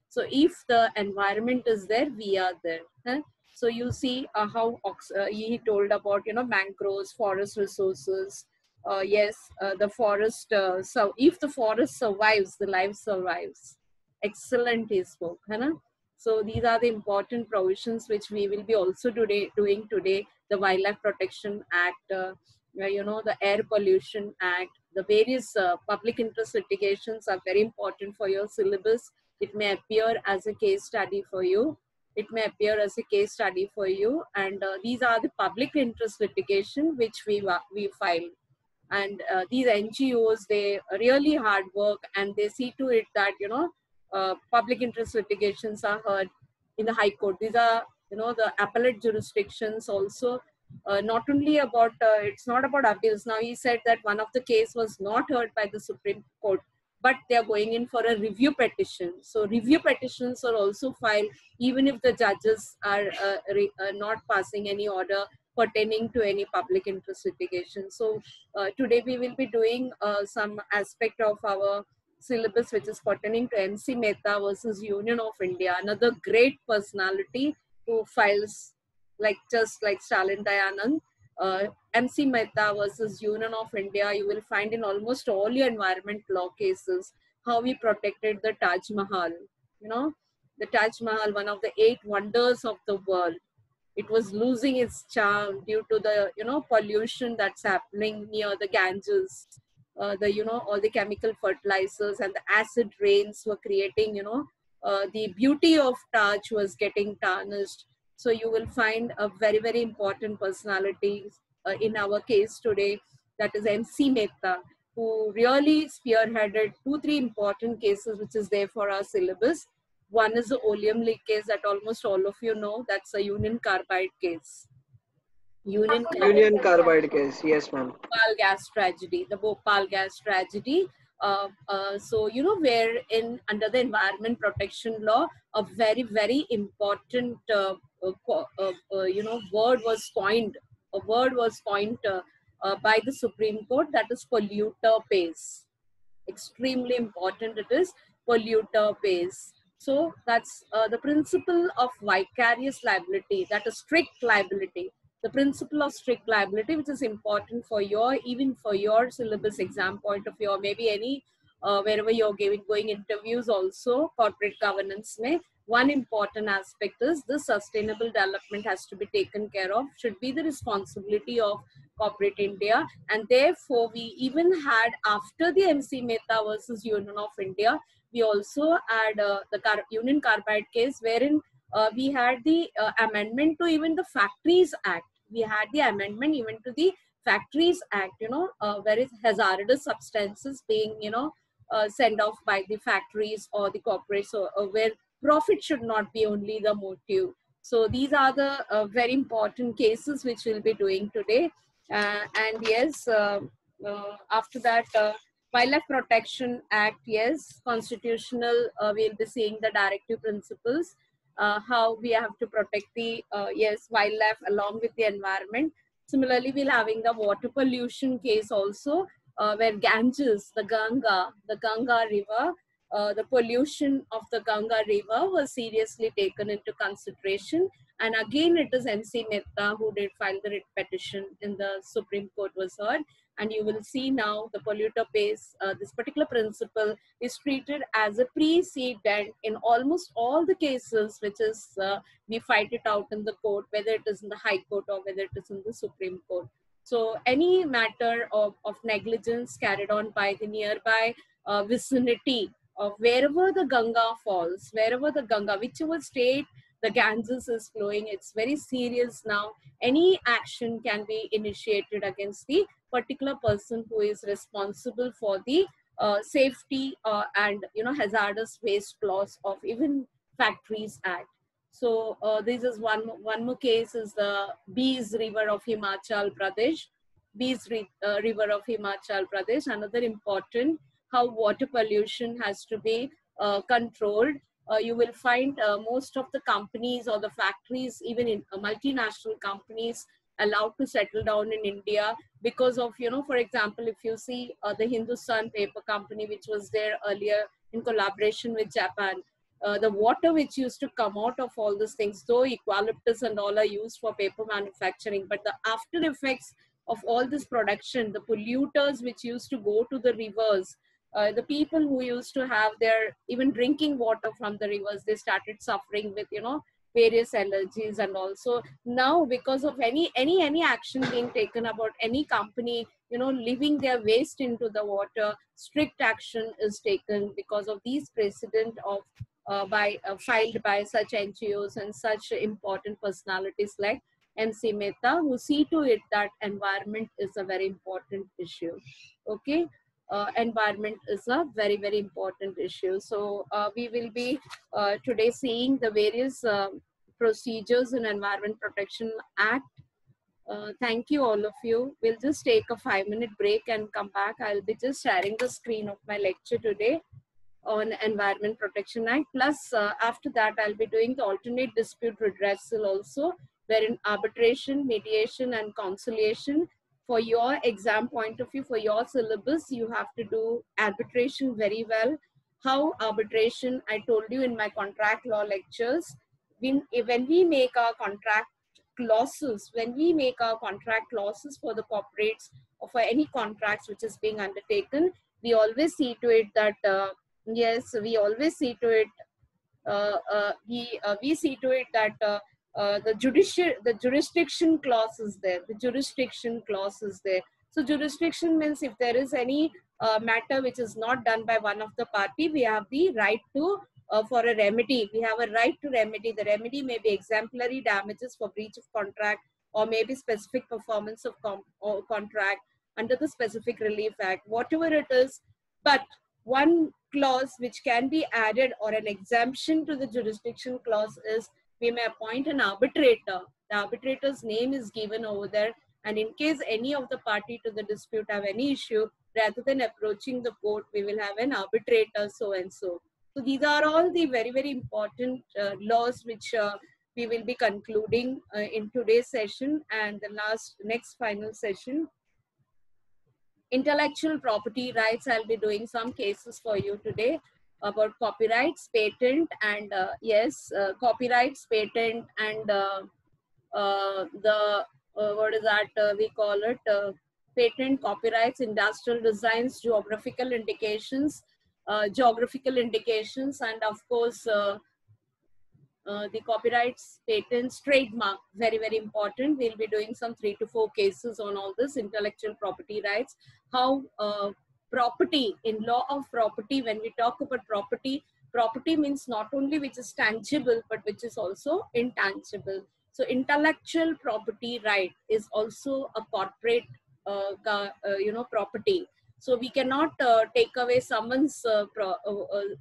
So if the environment is there, we are there. So you see how he told about mangroves, forest resources. Yes, the forest. So if the forest survives, the life survives. Excellent he spoke. So these are the important provisions which we will be also doing today. The Wildlife Protection Act, the Air Pollution Act, the various public interest litigations are very important for your syllabus. It may appear as a case study for you. And these are the public interest litigation which we file. And these NGOs, they really hard work, and they see to it that public interest litigations are heard in the High Court. These are the appellate jurisdictions also. Not only about it's not about appeals. Now he said that one of the case was not heard by the Supreme Court, but they are going in for a review petition. So review petitions are also filed even if the judges are not passing any order pertaining to any public interest litigation. So today we will be doing some aspect of our syllabus which is pertaining to MC Mehta versus Union of India, another great personality who files just like Stalin Dayanand. MC Mehta versus Union of India, you will find in almost all your environment law cases how we protected the Taj Mahal. The Taj Mahal, one of the 8 wonders of the world. It was losing its charm due to the pollution that's happening near the Ganges. All the chemical fertilizers and the acid rains were creating the beauty of Taj was getting tarnished. So you will find a very, very important personality in our case today, that is MC Mehta, who really spearheaded 2-3 important cases which is there for our syllabus. One is the oleum leak case that almost all of you know. That's a Union Carbide case. Union Carbide case, yes ma'am. Bhopal gas tragedy, the Bhopal gas tragedy. So where under the environment protection law, a very, very important word was coined. A word was coined by the Supreme Court, that is polluter pays. Extremely important it is, polluter pays. So that's the principle of vicarious liability, that is strict liability. The principle of strict liability, which is important for even for your syllabus exam point of view, or maybe any wherever you're going interviews also, corporate governance may. One important aspect is the sustainable development has to be taken care of, should be the responsibility of corporate India. And therefore, we even had, after the MC Mehta versus Union of India, we also had the Union Carbide case, wherein we had the amendment to even the Factories Act. We had the amendment even to the Factories Act, where is hazardous substances being, sent off by the factories or the corporates, so where profit should not be only the motive. So these are the very important cases which we'll be doing today. And yes, after that, Wildlife Protection Act, yes, constitutional, we'll be seeing the directive principles, how we have to protect the, wildlife along with the environment. Similarly, we'll having the water pollution case also, where Ganges, the Ganga river, the pollution of the Ganga river was seriously taken into consideration. And again, it is MC Mehta who did file the writ petition in the Supreme Court was heard. And you will see now the polluter pays. This particular principle is treated as a precedent in almost all the cases, which is we fight it out in the court, whether it is in the High Court or whether it is in the Supreme Court. So any matter of negligence carried on by the nearby vicinity of wherever the Ganga falls, wherever the Ganga, whichever state the Ganges is flowing, it's very serious now. Any action can be initiated against the particular person who is responsible for the safety and hazardous waste laws of even Factories Act. So this is one more case is the Beas River of Himachal Pradesh. River of Himachal Pradesh. Another important, how water pollution has to be controlled. You will find most of the companies or the factories, even in multinational companies, allowed to settle down in India because of, for example, if you see the Hindustan Paper Company, which was there earlier in collaboration with Japan, the water which used to come out of all these things, though eucalyptus and all are used for paper manufacturing, but the after effects of all this production, the polluters which used to go to the rivers, the people who used to have their even drinking water from the rivers, they started suffering with, various allergies. And also now, because of any action being taken about any company, leaving their waste into the water, strict action is taken because of these precedent of filed by such NGOs and such important personalities like MC Mehta, who see to it that environment is a very important issue. Okay, environment is a very, very important issue. So we will be today seeing the various procedures in Environment Protection Act. Thank you, all of you. We'll just take a 5-minute break and come back. I'll be just sharing the screen of my lecture today on Environment Protection Act. Plus, after that, I'll be doing the alternate dispute redressal also, wherein arbitration, mediation, and conciliation. For your exam point of view, for your syllabus, you have to do arbitration very well. How arbitration, I told you in my contract law lectures, when we make our contract clauses, for the corporates or for any contracts which is being undertaken, we always see to it that yes, we always see to it. We see to it that the jurisdiction clause is there. The jurisdiction clause is there. So jurisdiction means if there is any matter which is not done by one of the party, we have the right to for a remedy. We have a right to remedy. The remedy may be exemplary damages for breach of contract, or maybe specific performance of contract under the Specific Relief Act, whatever it is. But one clause which can be added, or an exemption to the jurisdiction clause, is we may appoint an arbitrator. The arbitrator's name is given over there, and in case any of the party to the dispute have any issue, rather than approaching the court, we will have an arbitrator so and so. So these are all the very, very important laws which we will be concluding in today's session and the next final session. Intellectual property rights, I'll be doing some cases for you today about copyrights, patent, and copyrights, patent, and what is that we call it, patent, copyrights, industrial designs, geographical indications, and of course the copyrights, patents, trademark, very, very important. We'll be doing some 3 to 4 cases on all this intellectual property rights. How property, in law of property, when we talk about property, property means not only which is tangible, but which is also intangible. So intellectual property right is also a corporate property. So we cannot take away someone's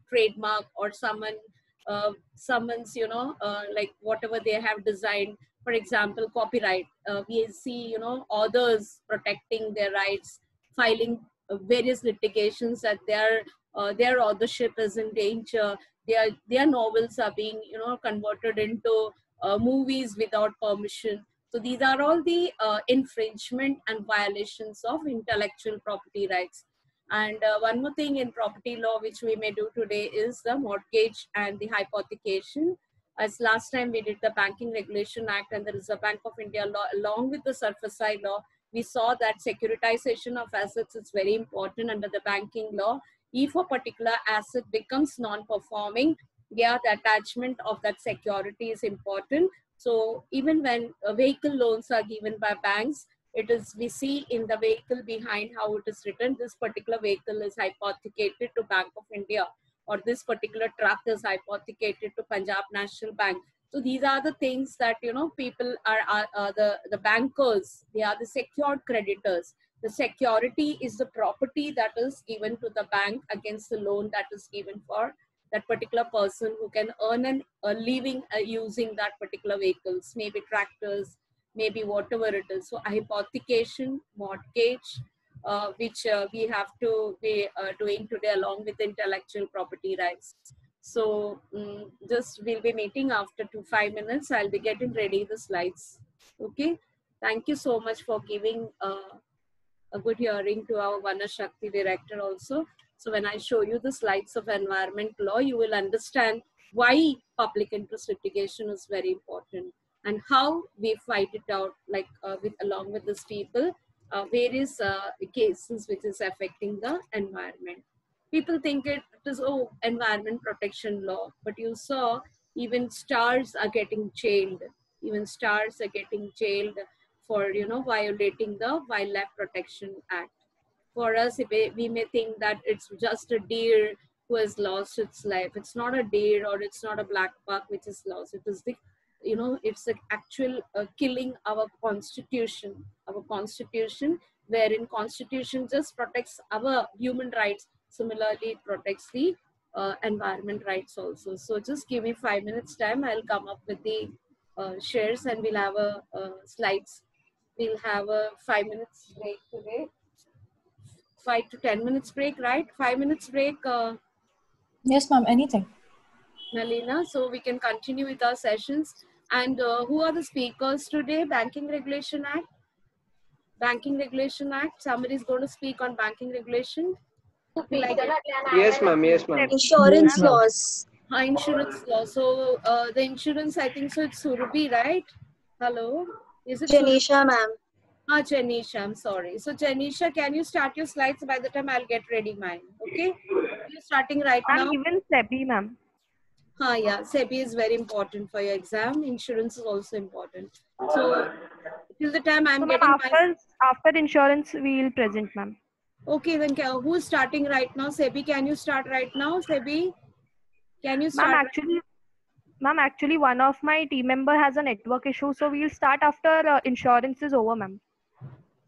trademark or someone's, like whatever they have designed. For example, copyright. We see, authors protecting their rights, filing various litigations that their authorship is in danger. Their novels are being, converted into movies without permission. So these are all the infringement and violations of intellectual property rights. And one more thing in property law which we may do today is the mortgage and the hypothecation. As last time we did the Banking Regulation Act and the Reserve Bank of India law along with the Surface Law, we saw that securitization of assets is very important under the banking law. If a particular asset becomes non-performing, yeah, the attachment of that security is important. So even when vehicle loans are given by banks, it is, we see in the vehicle behind how it is written, this particular vehicle is hypothecated to Bank of India, or this particular truck is hypothecated to Punjab National Bank. So these are the things that, you know, people are the bankers, they are the secured creditors. The security is the property that is given to the bank against the loan that is given for that particular person who can earn a living using that particular vehicles, maybe tractors, maybe whatever it is. So hypothecation, mortgage, which we have to be doing today along with intellectual property rights. So just we'll be meeting after 5 minutes. I'll be getting ready the slides. Okay. Thank you so much for giving a good hearing to our Vanashakti director also. So when I show you the slides of environment law, you will understand why public interest litigation is very important and how we fight it out, like along with these people, various cases which is affecting the environment. People think it is, oh, environment protection law, but you saw even stars are getting jailed. Even stars are getting jailed for, you know, violating the Wildlife Protection Act. For us, we may think that it's just a deer who has lost its life. It's not a deer or it's not a black buck which is lost. It is the, you know, it's the actual killing our constitution. Our constitution, wherein constitution just protects our human rights. Similarly, it protects the environment rights also. So just give me 5 minutes time. I'll come up with the shares and we'll have a slides. We'll have a 5 minutes break today. 5 to 10 minutes break, right? 5 minutes break. Yes, ma'am, anything. Nalina, so we can continue with our sessions. And who are the speakers today? Banking Regulation Act. Banking Regulation Act. Somebody is going to speak on banking regulation. Yes, ma'am. Yes, ma'am. Insurance laws. Insurance law. So the insurance, I think so it's Surabhi, right? Hello? Is it Janisha, ma'am. Janisha, I'm sorry. So Janisha, can you start your slides? By the time I'll get ready mine. Okay? You're starting right now. Even SEBI, ma'am. Yeah, SEBI is very important for your exam. Insurance is also important. So till the time I'm getting after insurance, we'll present, ma'am. Okay, then who's starting right now? SEBI, can you start right now? SEBI, can you start? Ma'am, actually, one of my team member has a network issue, so we'll start after insurance is over, ma'am.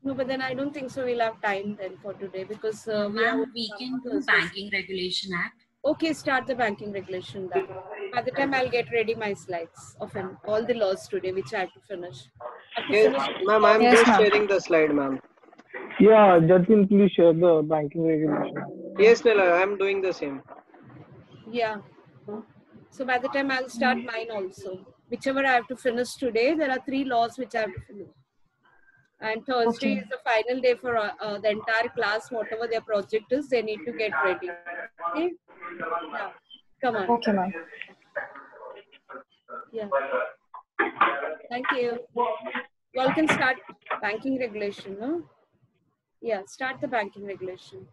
No, but then I don't think so we'll have time then for today because we can do Banking Regulation Act. Okay, start the Banking Regulation then. By the time I'll get ready my slides of all the laws today which I have to finish. Yes, ma'am, I'm just sharing the slide, ma'am. Yeah, Jatin, please share the banking regulation. Yes, Nila, I'm doing the same. Yeah. So by the time I'll start mine also. Whichever I have to finish today, there are 3 laws which I have to finish. And Thursday is the final day for the entire class, whatever their project is, they need to get ready. Okay? Yeah. Come on. Okay, ma'am. Yeah. Thank you. You all can start banking regulation, no? Yeah, start the banking regulation.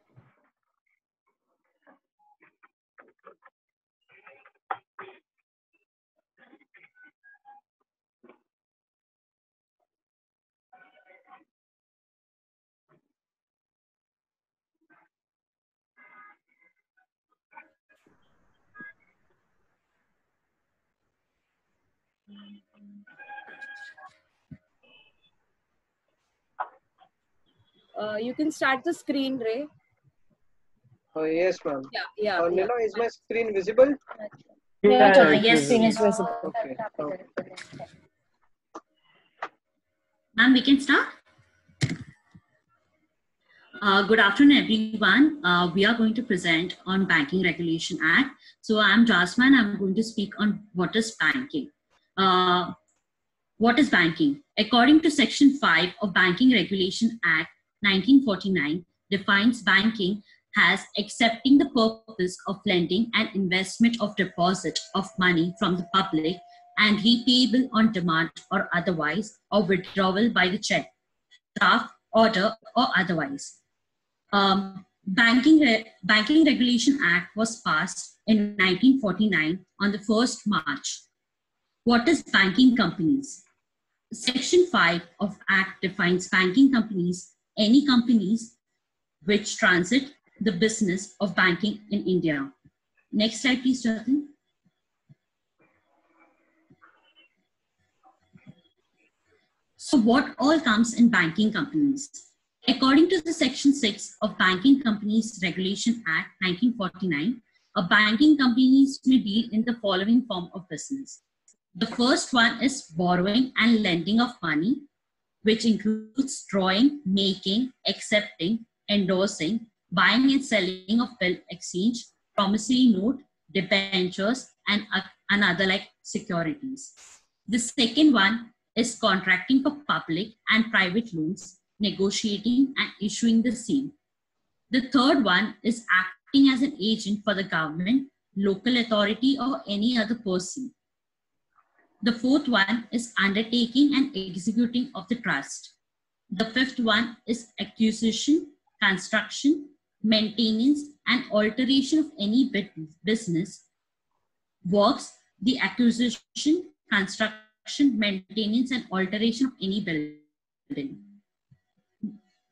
You can start the screen, Ray. Oh, yes, ma'am. Yeah. Nila, is my screen visible? Yes, screen is visible. Okay. Ma'am, we can start. Good afternoon, everyone. We are going to present on Banking Regulation Act. So I'm Jasmine. I'm going to speak on what is banking. What is banking? According to Section 5 of Banking Regulation Act 1949, defines banking as accepting the purpose of lending and investment of deposit of money from the public and repayable on demand or otherwise, or withdrawal by the check, draft, order or otherwise. Banking Regulation Act was passed in 1949 on the 1st March. What is banking companies? Section 5 of Act defines banking companies, any companies which transit the business of banking in India. Next slide, please, Jonathan. So what all comes in banking companies? According to the Section 6 of Banking Companies Regulation Act 1949, a banking companies may deal in the following form of business. The first one is borrowing and lending of money, which includes drawing, making, accepting, endorsing, buying and selling of bill exchange, promissory note, debentures, and other like securities. The second one is contracting for public and private loans, negotiating and issuing the same. The third one is acting as an agent for the government, local authority, or any other person. The fourth one is undertaking and executing of the trust. The fifth one is acquisition, construction, maintenance, and alteration of any business works, the acquisition, construction, maintenance, and alteration of any building.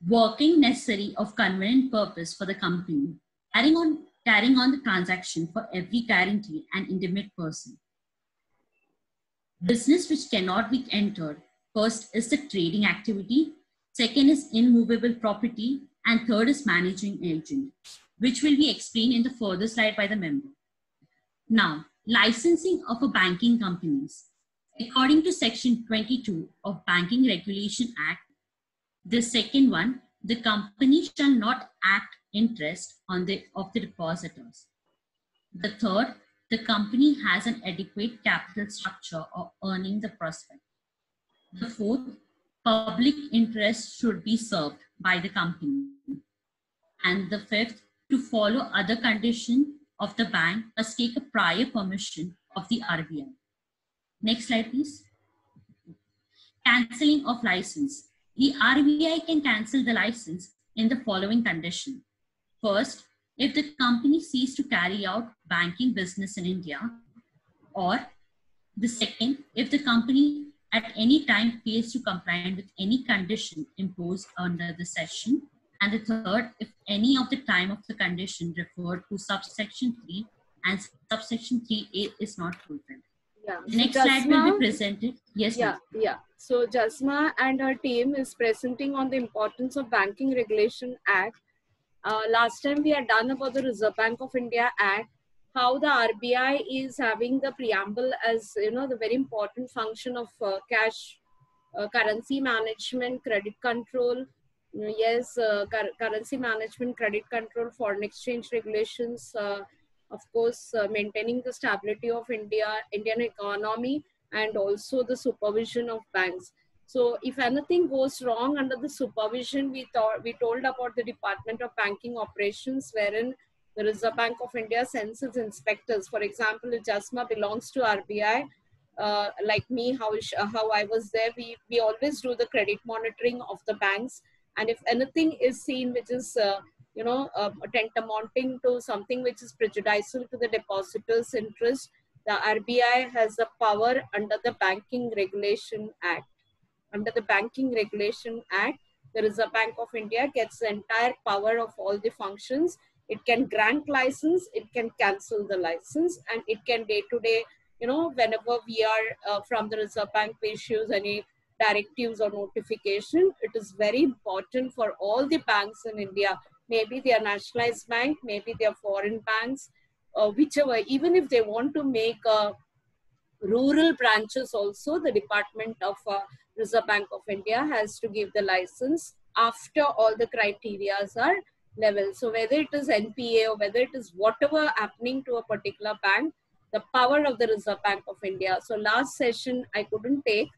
Working necessary of convenient purpose for the company, carrying on the transaction for every guarantee and intimate person. Business which cannot be entered. First is the trading activity, second is immovable property, and third is managing agent, which will be explained in the further slide by the member. Now, licensing of a banking companies. According to Section 22 of Banking Regulation Act, the second one, the company shall not act interest of the depositors. The third, the company has an adequate capital structure or earning the prospect. The fourth, public interest should be served by the company. And the fifth, to follow other conditions of the bank must take a prior permission of the RBI. Next slide, please. Cancelling of license. The RBI can cancel the license in the following condition. First, if the company ceases to carry out banking business in India, or the second, if the company at any time fails to comply with any condition imposed under the section, and the third, if any of the time of the condition referred to subsection 3 and subsection 3A is not fulfilled. Yeah. Next So slide will be presented. Yes, yeah, please. yeah. So Jasma and her team is presenting on the importance of Banking Regulation Act. Last time we had done about the Reserve Bank of India Act, how the RBI is having the preamble as, you know, the very important function of cash, currency management, credit control, currency management, credit control, foreign exchange regulations, of course, maintaining the stability of Indian economy, and also the supervision of banks. So if anything goes wrong under the supervision, we told about the Department of Banking Operations, wherein the Reserve Bank of India sends its inspectors. For example, if Jasma belongs to RBI, like me, how I was there, we always do the credit monitoring of the banks. And if anything is seen which is, amounting to something which is prejudicial to the depositors' interest, the RBI has the power under the Banking Regulation Act. Under the Banking Regulation Act, the Reserve Bank of India gets the entire power of all the functions. It can grant license, it can cancel the license, and it can day-to-day, whenever we are from the Reserve Bank, we issues any directives or notification. It is very important for all the banks in India. Maybe they are nationalized bank, maybe they are foreign banks, whichever. Even if they want to make rural branches also, the Department of Reserve Bank of India has to give the license after all the criterias are level. So whether it is NPA or whether it is whatever happening to a particular bank, the power of the Reserve Bank of India. So last session I couldn't take.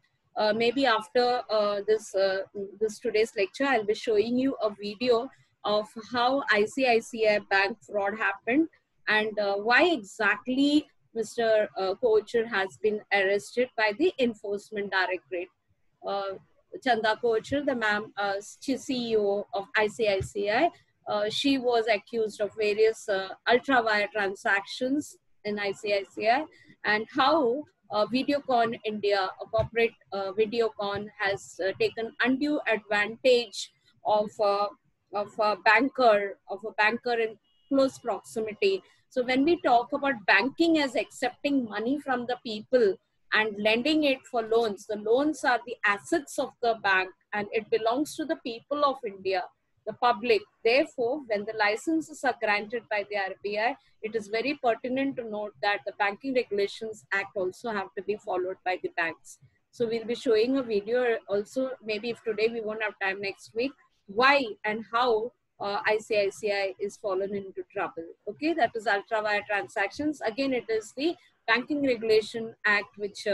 Maybe after this today's lecture, I'll be showing you a video of how ICICI Bank fraud happened and why exactly Mr. Kochhar has been arrested by the Enforcement Directorate. Chanda Kochhar, the ma'am, CEO of ICICI, she was accused of various ultra-wire transactions in ICICI, and how Videocon India, a corporate Videocon, has taken undue advantage of a banker in close proximity. So when we talk about banking as accepting money from the people and lending it for loans, the loans are the assets of the bank and it belongs to the people of India, the public. Therefore, when the licenses are granted by the RBI, it is very pertinent to note that the Banking Regulations Act also have to be followed by the banks. So we'll be showing a video also, maybe if today we won't have time, next week, why and how ICICI is fallen into trouble. Okay, that is ultra-wire transactions. Again, it is the Banking Regulation Act which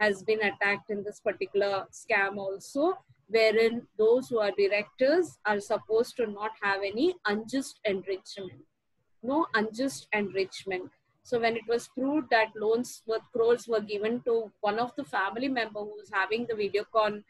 has been attacked in this particular scam also, wherein those who are directors are supposed to not have any unjust enrichment. No unjust enrichment. So when it was proved that loans worth crores were given to one of the family member who was having the Videocon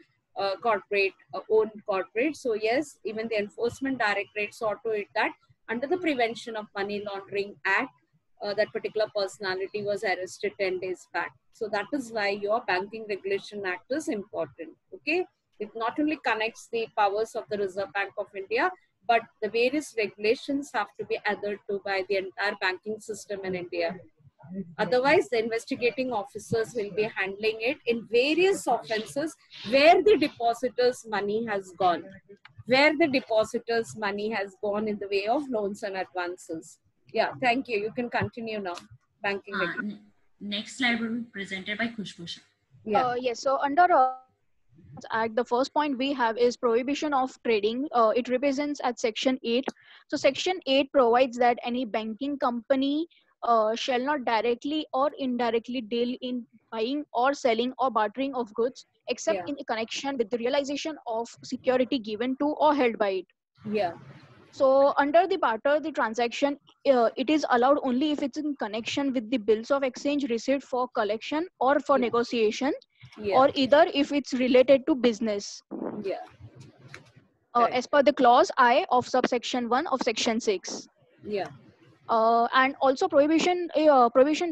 corporate, owned corporate. So yes, even the Enforcement Directorate saw to it that under the Prevention of Money Laundering Act, that particular personality was arrested 10 days back. So that is why your Banking Regulation Act is important. Okay, it not only connects the powers of the Reserve Bank of India, but the various regulations have to be adhered to by the entire banking system in India. Otherwise, the investigating officers will be handling it in various offenses where the depositor's money has gone. Where the depositor's money has gone in the way of loans and advances. Yeah, thank you. You can continue now. Banking regulation. Next slide will be presented by Khushbu Shah. Yeah. Yes, so under Act, the first point we have is prohibition of trading. It represents at Section 8. So Section 8 provides that any banking company shall not directly or indirectly deal in buying or selling or bartering of goods except in connection with the realization of security given to or held by it. Yeah. So under the barter, the transaction, it is allowed only if it's in connection with the bills of exchange received for collection or for negotiation, or either if it's related to business. Yeah. As per the clause I of subsection 1 of section 6. Yeah. And also prohibition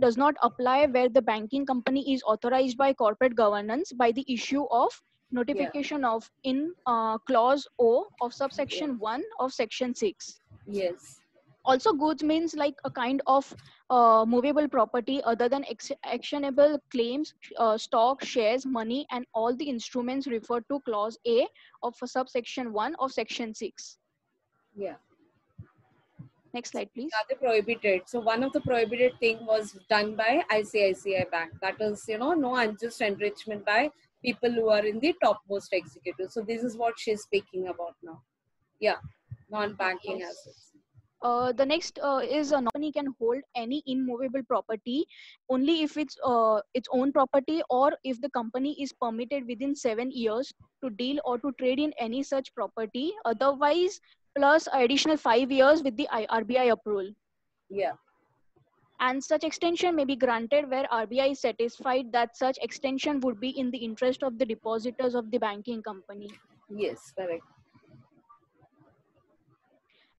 does not apply where the banking company is authorized by corporate governance by the issue of notification of in clause O of subsection 1 of section 6. Yes. Also, goods means like a kind of movable property other than actionable claims, stock, shares, money, and all the instruments referred to clause A of subsection 1 of section 6. Yeah. Next slide, please. They prohibited. So one of the prohibited thing was done by ICICI Bank. That is, no unjust enrichment by people who are in the topmost executives. So this is what she's speaking about now. Yeah, non-banking assets. The next is a company can hold any immovable property only if it's its own property, or if the company is permitted within 7 years to deal or to trade in any such property. Otherwise, plus additional 5 years with the RBI approval. Yeah. And such extension may be granted where RBI is satisfied that such extension would be in the interest of the depositors of the banking company. Yes, correct.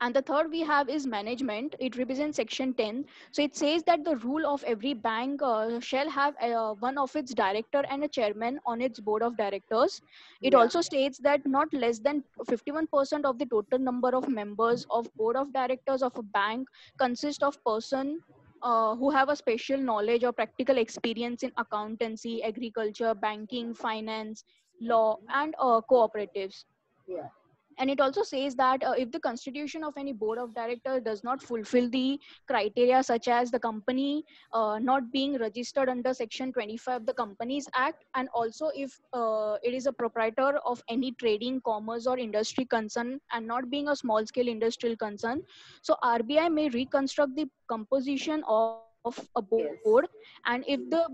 And the third we have is management. It represents section 10. So it says that the rule of every bank shall have one of its director and a chairman on its board of directors. It also states that not less than 51% of the total number of members of board of directors of a bank consist of person who have a special knowledge or practical experience in accountancy, agriculture, banking, finance, law, and cooperatives. Yeah. And it also says that if the constitution of any board of directors does not fulfill the criteria, such as the company not being registered under section 25 of the Companies Act, and also if it is a proprietor of any trading, commerce, or industry concern and not being a small scale industrial concern, so RBI may reconstruct the composition of a board, and if the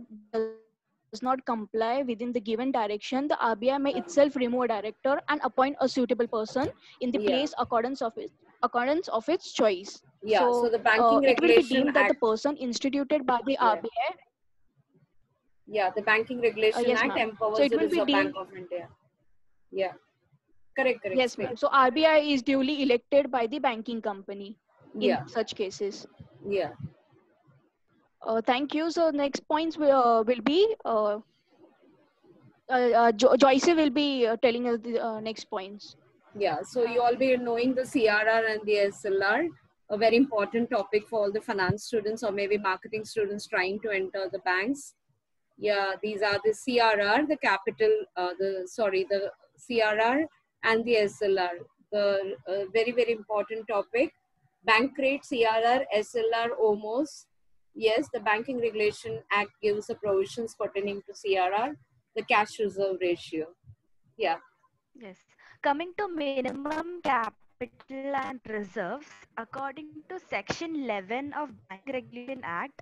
does not comply within the given direction, the RBI may itself remove a director and appoint a suitable person in the place accordance of its choice. Yeah. So the Banking it will be Regulation deemed that the Act. person instituted by the RBI. Yeah, the Banking Regulation Yes, Act ma'am. empowers So it the will be Reserve Bank deemed. of India. Yeah. Correct. Yes, ma'am. So RBI is duly elected by the banking company in Yeah. such cases. Yeah. Thank you. So next points will be Joyce will be telling us the next points. Yeah, so you all be knowing the CRR and the SLR, a very important topic for all the finance students or maybe marketing students trying to enter the banks. Yeah, these are the CRR, the capital, the CRR and the SLR. The very, very important topic. Bank rate, CRR, SLR, OMOS. Yes, the Banking Regulation Act gives the provisions pertaining to CRR, the cash reserve ratio. Yeah. Yes. Coming to minimum capital and reserves, according to Section 11 of Bank Regulation Act,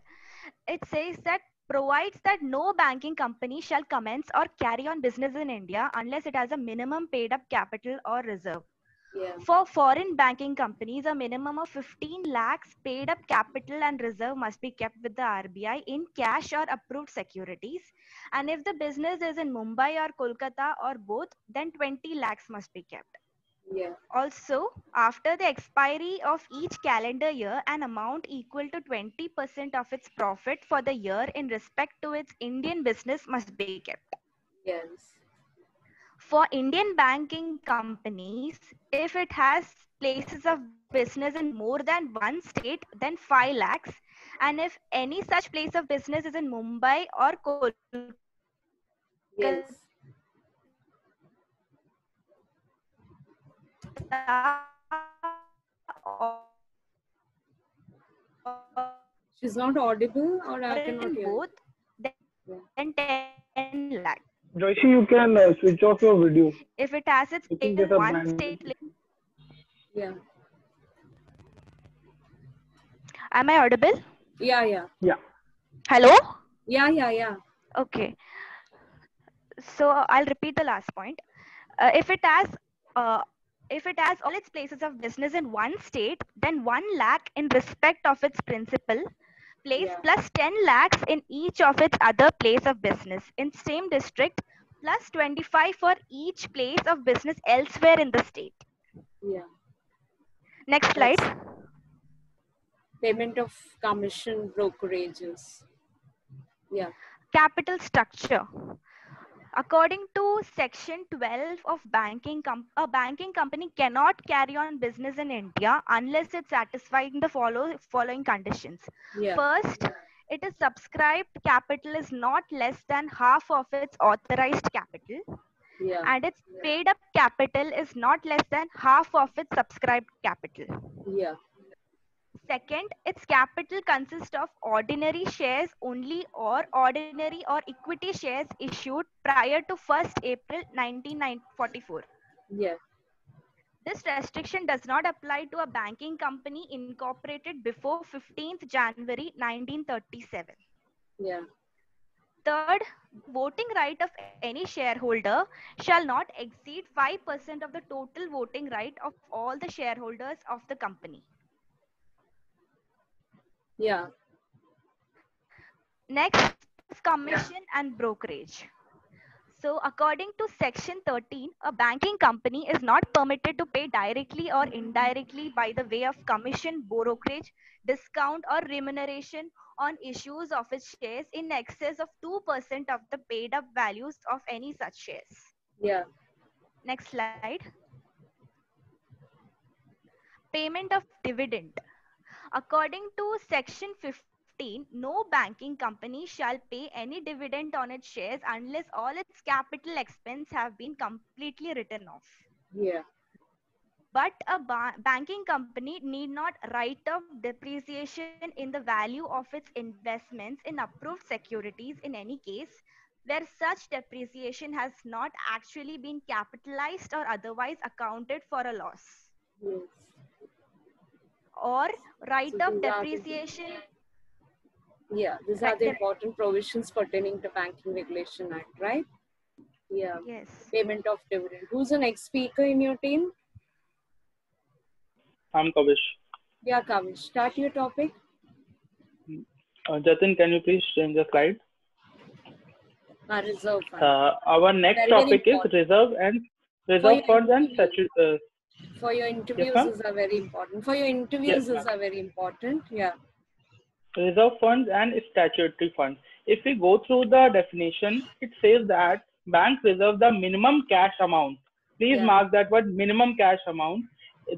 it says that provides that no banking company shall commence or carry on business in India unless it has a minimum paid up capital or reserve. Yeah. For foreign banking companies, a minimum of 15 lakhs paid up capital and reserve must be kept with the RBI in cash or approved securities. And if the business is in Mumbai or Kolkata or both, then 20 lakhs must be kept. Yeah. Also, after the expiry of each calendar year, an amount equal to 20% of its profit for the year in respect to its Indian business must be kept. Yes. For Indian banking companies, if it has places of business in more than one state, then 5 lakhs. And if any such place of business is in Mumbai or Kolkata, Yes. She's not audible, or I cannot hear. Both, then 10 lakhs. Joyce, you can switch off your video. If it has its You can place get in a one brand. state. Yeah. Am I audible? Yeah, yeah. Yeah. Hello? Yeah. Okay. So I'll repeat the last point. If it has all its places of business in one state, then 1 lakh in respect of its principal place plus 10 lakhs in each of its other place of business in same district plus 25 for each place of business elsewhere in the state. Yeah. Next slide. Payment of commission brokerages. Yeah. Capital structure. According to Section 12 of banking, a banking company cannot carry on business in India unless it's satisfying the following conditions. Yeah. First, it is subscribed capital is not less than half of its authorized capital. Yeah. And its paid up capital is not less than half of its subscribed capital. Yeah. Second, its capital consists of ordinary shares only or ordinary or equity shares issued prior to 1st April 1944. Yeah. This restriction does not apply to a banking company incorporated before 15th January 1937. Yeah. Third, voting right of any shareholder shall not exceed 5% of the total voting right of all the shareholders of the company. Yeah. Next is commission and brokerage. So according to Section 13, a banking company is not permitted to pay directly or indirectly by the way of commission, brokerage, discount or remuneration on issues of its shares in excess of 2% of the paid up values of any such shares. Yeah. Next slide. Payment of dividend. According to Section 15, no banking company shall pay any dividend on its shares unless all its capital expense have been completely written off. Yeah. But a banking company need not write off depreciation in the value of its investments in approved securities in any case where such depreciation has not actually been capitalized or otherwise accounted for a loss. Yes. Or write So off these are depreciation. Yeah, these are the important provisions pertaining to Banking Regulation Act, right? Yeah. Yes. Payment of dividend. Who's the next speaker in your team? I'm Kavish. Yeah, Kavish. Start your topic. Jatin, can you please change the slide? Reserve fund. Our next Very, topic very is reserve and Reserve funds and statutory. For your interviews ma'am? is very important. For your interviews is very important. Yeah. Reserve funds and statutory funds. If we go through the definition, it says that bank reserve the minimum cash amount. Please mark that word, minimum cash amount,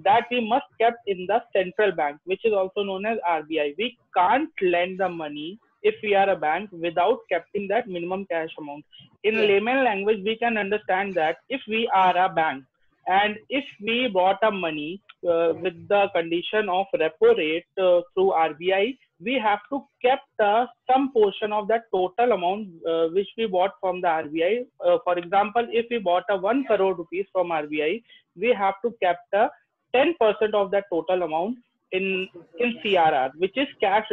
that we must kept in the central bank, which is also known as RBI. We can't lend the money if we are a bank without keeping that minimum cash amount. In layman language, we can understand that if we are a bank and if we brought a money with the condition of repo rate through RBI, we have to kept some portion of that total amount which we bought from the RBI. For example, if we bought a 1 crore rupees from RBI, we have to kept 10% of that total amount in CRR, which is cash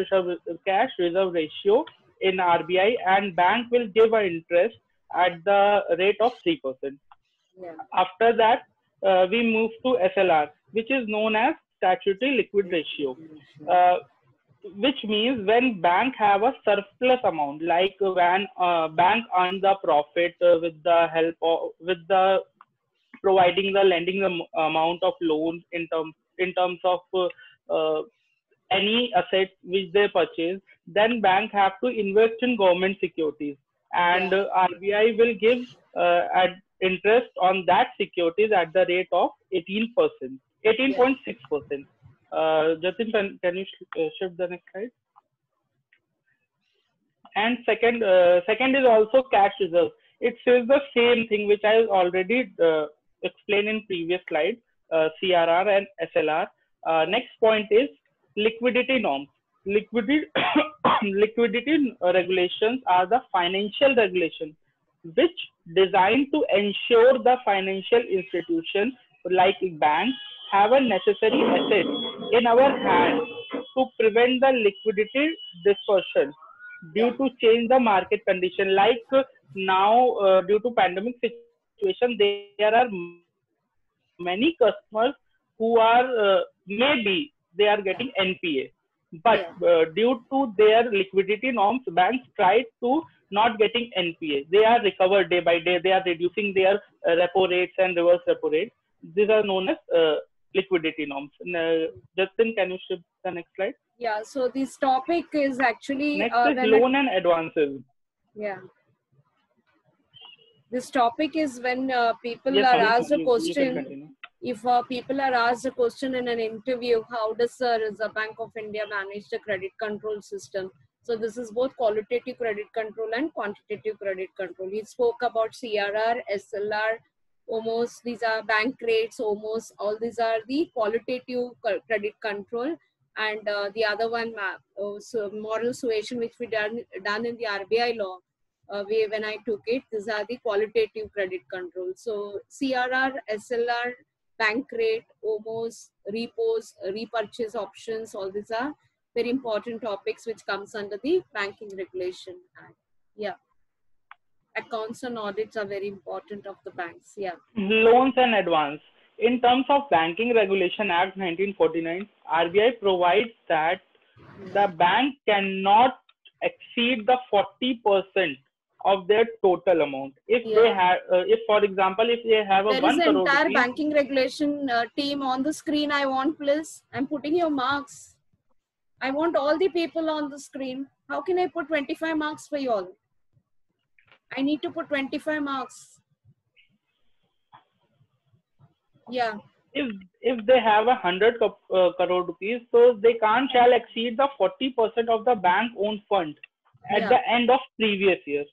reserve ratio in RBI, and bank will give an interest at the rate of 3%. After that, we move to SLR, which is known as statutory liquid ratio, which means when bank have a surplus amount, like when bank earn the profit with the help of, with the providing the lending the amount of loans in terms of any asset which they purchase, then bank have to invest in government securities, and RBI will give interest on that securities at the rate of 18%, 18.6%. Jatin, can you shift the next slide? And second is also cash reserve. It says the same thing which I already explained in previous slide, CRR and SLR. Next point is liquidity norms. Liquidity regulations are the financial regulations which designed to ensure the financial institutions like banks have a necessary asset in our hands to prevent the liquidity dispersion due to change the market condition. Like now, due to pandemic situation, there are many customers who are maybe they are getting NPA, but due to their liquidity norms, banks try to not getting NPA. They are recovered day by day. They are reducing their repo rates and reverse repo rates. These are known as liquidity norms. Justin, can you shift the next slide? Yeah, so this topic is actually next is loan and advances. Yeah, this topic is when people are asked a question. If people are asked a question in an interview, how does the Reserve Bank of India manage the credit control system? So this is both qualitative credit control and quantitative credit control. We spoke about CRR, SLR, almost these are bank rates, almost all these are the qualitative credit control, and the other one, so moral suasion, which we done in the RBI law. When I took it, these are the qualitative credit control. So CRR, SLR, bank rate, OMOs, repos, repurchase options, all these are very important topics which comes under the Banking Regulation Act. Yeah. Accounts and audits are very important of the banks. Yeah. Loans and advance. In terms of Banking Regulation Act 1949, RBI provides that the bank cannot exceed the 40% of their total amount. If they have, if for example, if they have a 1 crore rupees. There is entire banking regulation team on the screen. I want, please. I'm putting your marks. I want all the people on the screen. How can I put 25 marks for you all? I need to put 25 marks. Yeah. If they have 100 crore rupees, so they can't shall exceed the 40% of the bank owned fund at the end of previous year.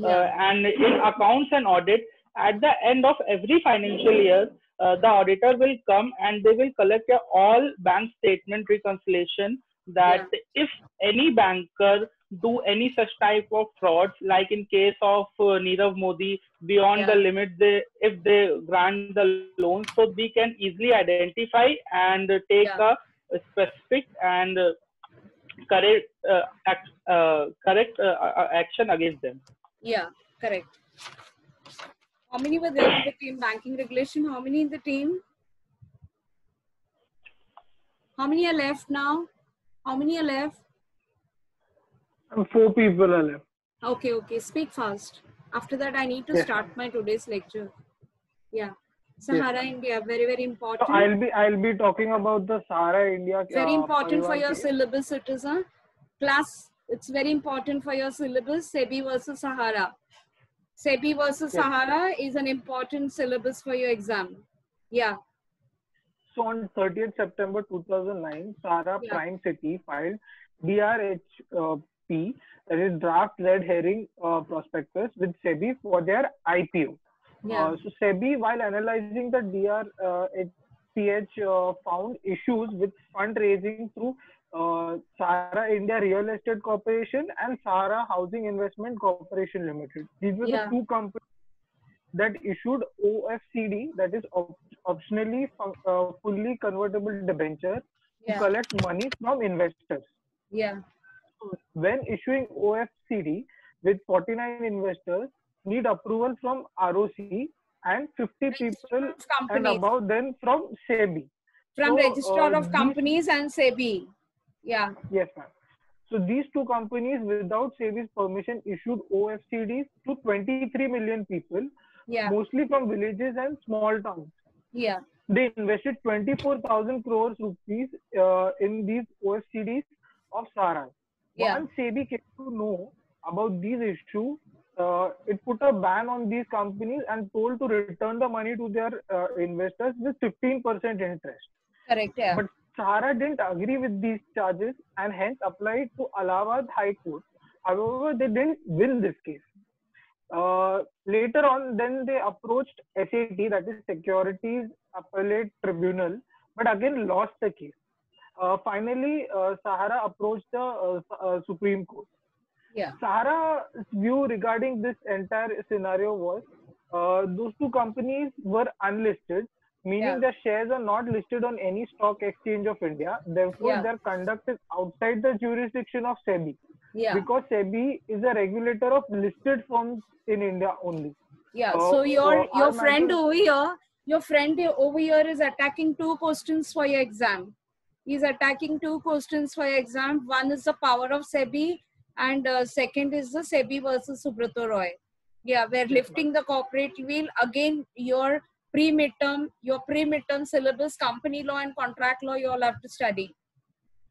And in accounts and audit, at the end of every financial year, the auditor will come and they will collect all bank statement reconciliation, that if any banker do any such type of frauds, like in case of Nirav Modi, beyond the limit, if they grant the loan, so we can easily identify and take a specific and correct action against them. Yeah, correct. How many were there in the team? Banking regulation, how many in the team? How many are left now? How many are left? 4 people are left. Okay, okay. Speak fast. After that, I need to start my today's lecture. Yeah. Sahara India, very, very important. So I'll be talking about the Sahara India. Very important for your case. syllabus, it is a class. It's very important for your syllabus. SEBI versus Sahara. SEBI versus Sahara is an important syllabus for your exam. Yeah. So on 30th September 2009, Sahara Prime City filed DRHP, that is draft red herring prospectus, with SEBI for their IPO. Yeah. So SEBI, while analyzing the DRHP, found issues with fundraising through Sahara India Real Estate Corporation and Sahara Housing Investment Corporation Limited. These were the two companies that issued OFCD, that is optionally fully convertible debenture, to collect money from investors. Yeah. So when issuing OFCD with 49 investors, need approval from ROC and 50 people and above, then from SEBI. From Registrar of Companies and SEBI. Yeah. Yes, ma'am. So these two companies, without SEBI's permission, issued OFCDs to 23 million people, mostly from villages and small towns. Yeah. They invested 24,000 crores rupees in these OFCDs of Sahara. Once SEBI came to know about these issues, it put a ban on these companies and told to return the money to their investors with 15% interest. Correct, yeah. But Sahara didn't agree with these charges and hence applied to Allahabad High Court. However, they didn't win this case. Later on, then they approached SAT, that is Securities Appellate Tribunal, but again lost the case. Finally, Sahara approached the Supreme Court. Yeah. Sahara's view regarding this entire scenario was those two companies were unlisted, meaning their shares are not listed on any stock exchange of India. Therefore, their conduct is outside the jurisdiction of SEBI. Yeah. Because SEBI is a regulator of listed firms in India only. Yeah. So your friend over here, is attacking two questions for your exam. He's attacking two questions for your exam. One is the power of SEBI, and second is the SEBI versus Subrato Roy. Yeah, we're lifting the corporate wheel. Again, your pre-midterm syllabus, company law and contract law, you all have to study.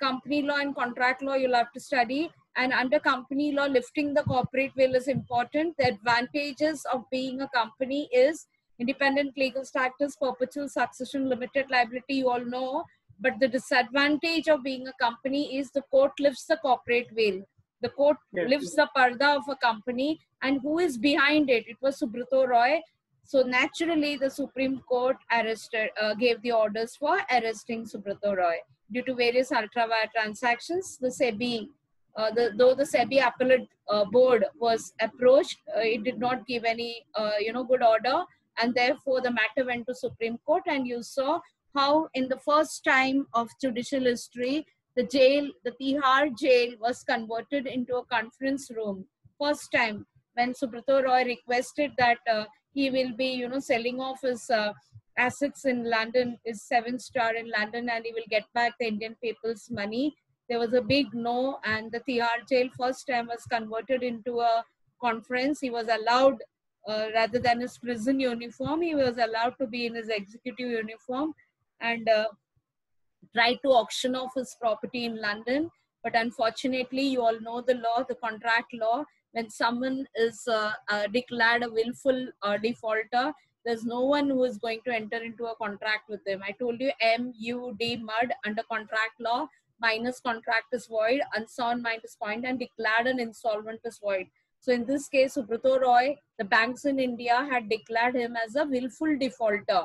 Company law and contract law, you'll have to study. And under company law, lifting the corporate wheel is important. The advantages of being a company is independent legal status, perpetual succession, limited liability, you all know. But the disadvantage of being a company is the court lifts the corporate veil. The court lifts the parda of a company, and who is behind it? It was Subrato Roy. So naturally, the Supreme Court gave the orders for arresting Subrato Roy. Due to various ultra-wire transactions, the SEBI, though the SEBI appellate board was approached, it did not give any, good order, and therefore the matter went to Supreme Court. And you saw how, in the first time of judicial history, the Tihar jail was converted into a conference room. First time when Subrato Roy requested that he will be, selling off his assets in London, his 7-star in London, and he will get back the Indian people's money. There was a big no, and the Tihar jail first time was converted into a conference. He was allowed, rather than his prison uniform, he was allowed to be in his executive uniform and tried to auction off his property in London. But unfortunately, you all know the law, the contract law. When someone is declared a willful defaulter, there's no one who is going to enter into a contract with him. I told you MUD, mud, under contract law, minus contract is void, unsound mind is point, and declared an insolvent is void. So in this case, Subrato Roy, the banks in India had declared him as a willful defaulter.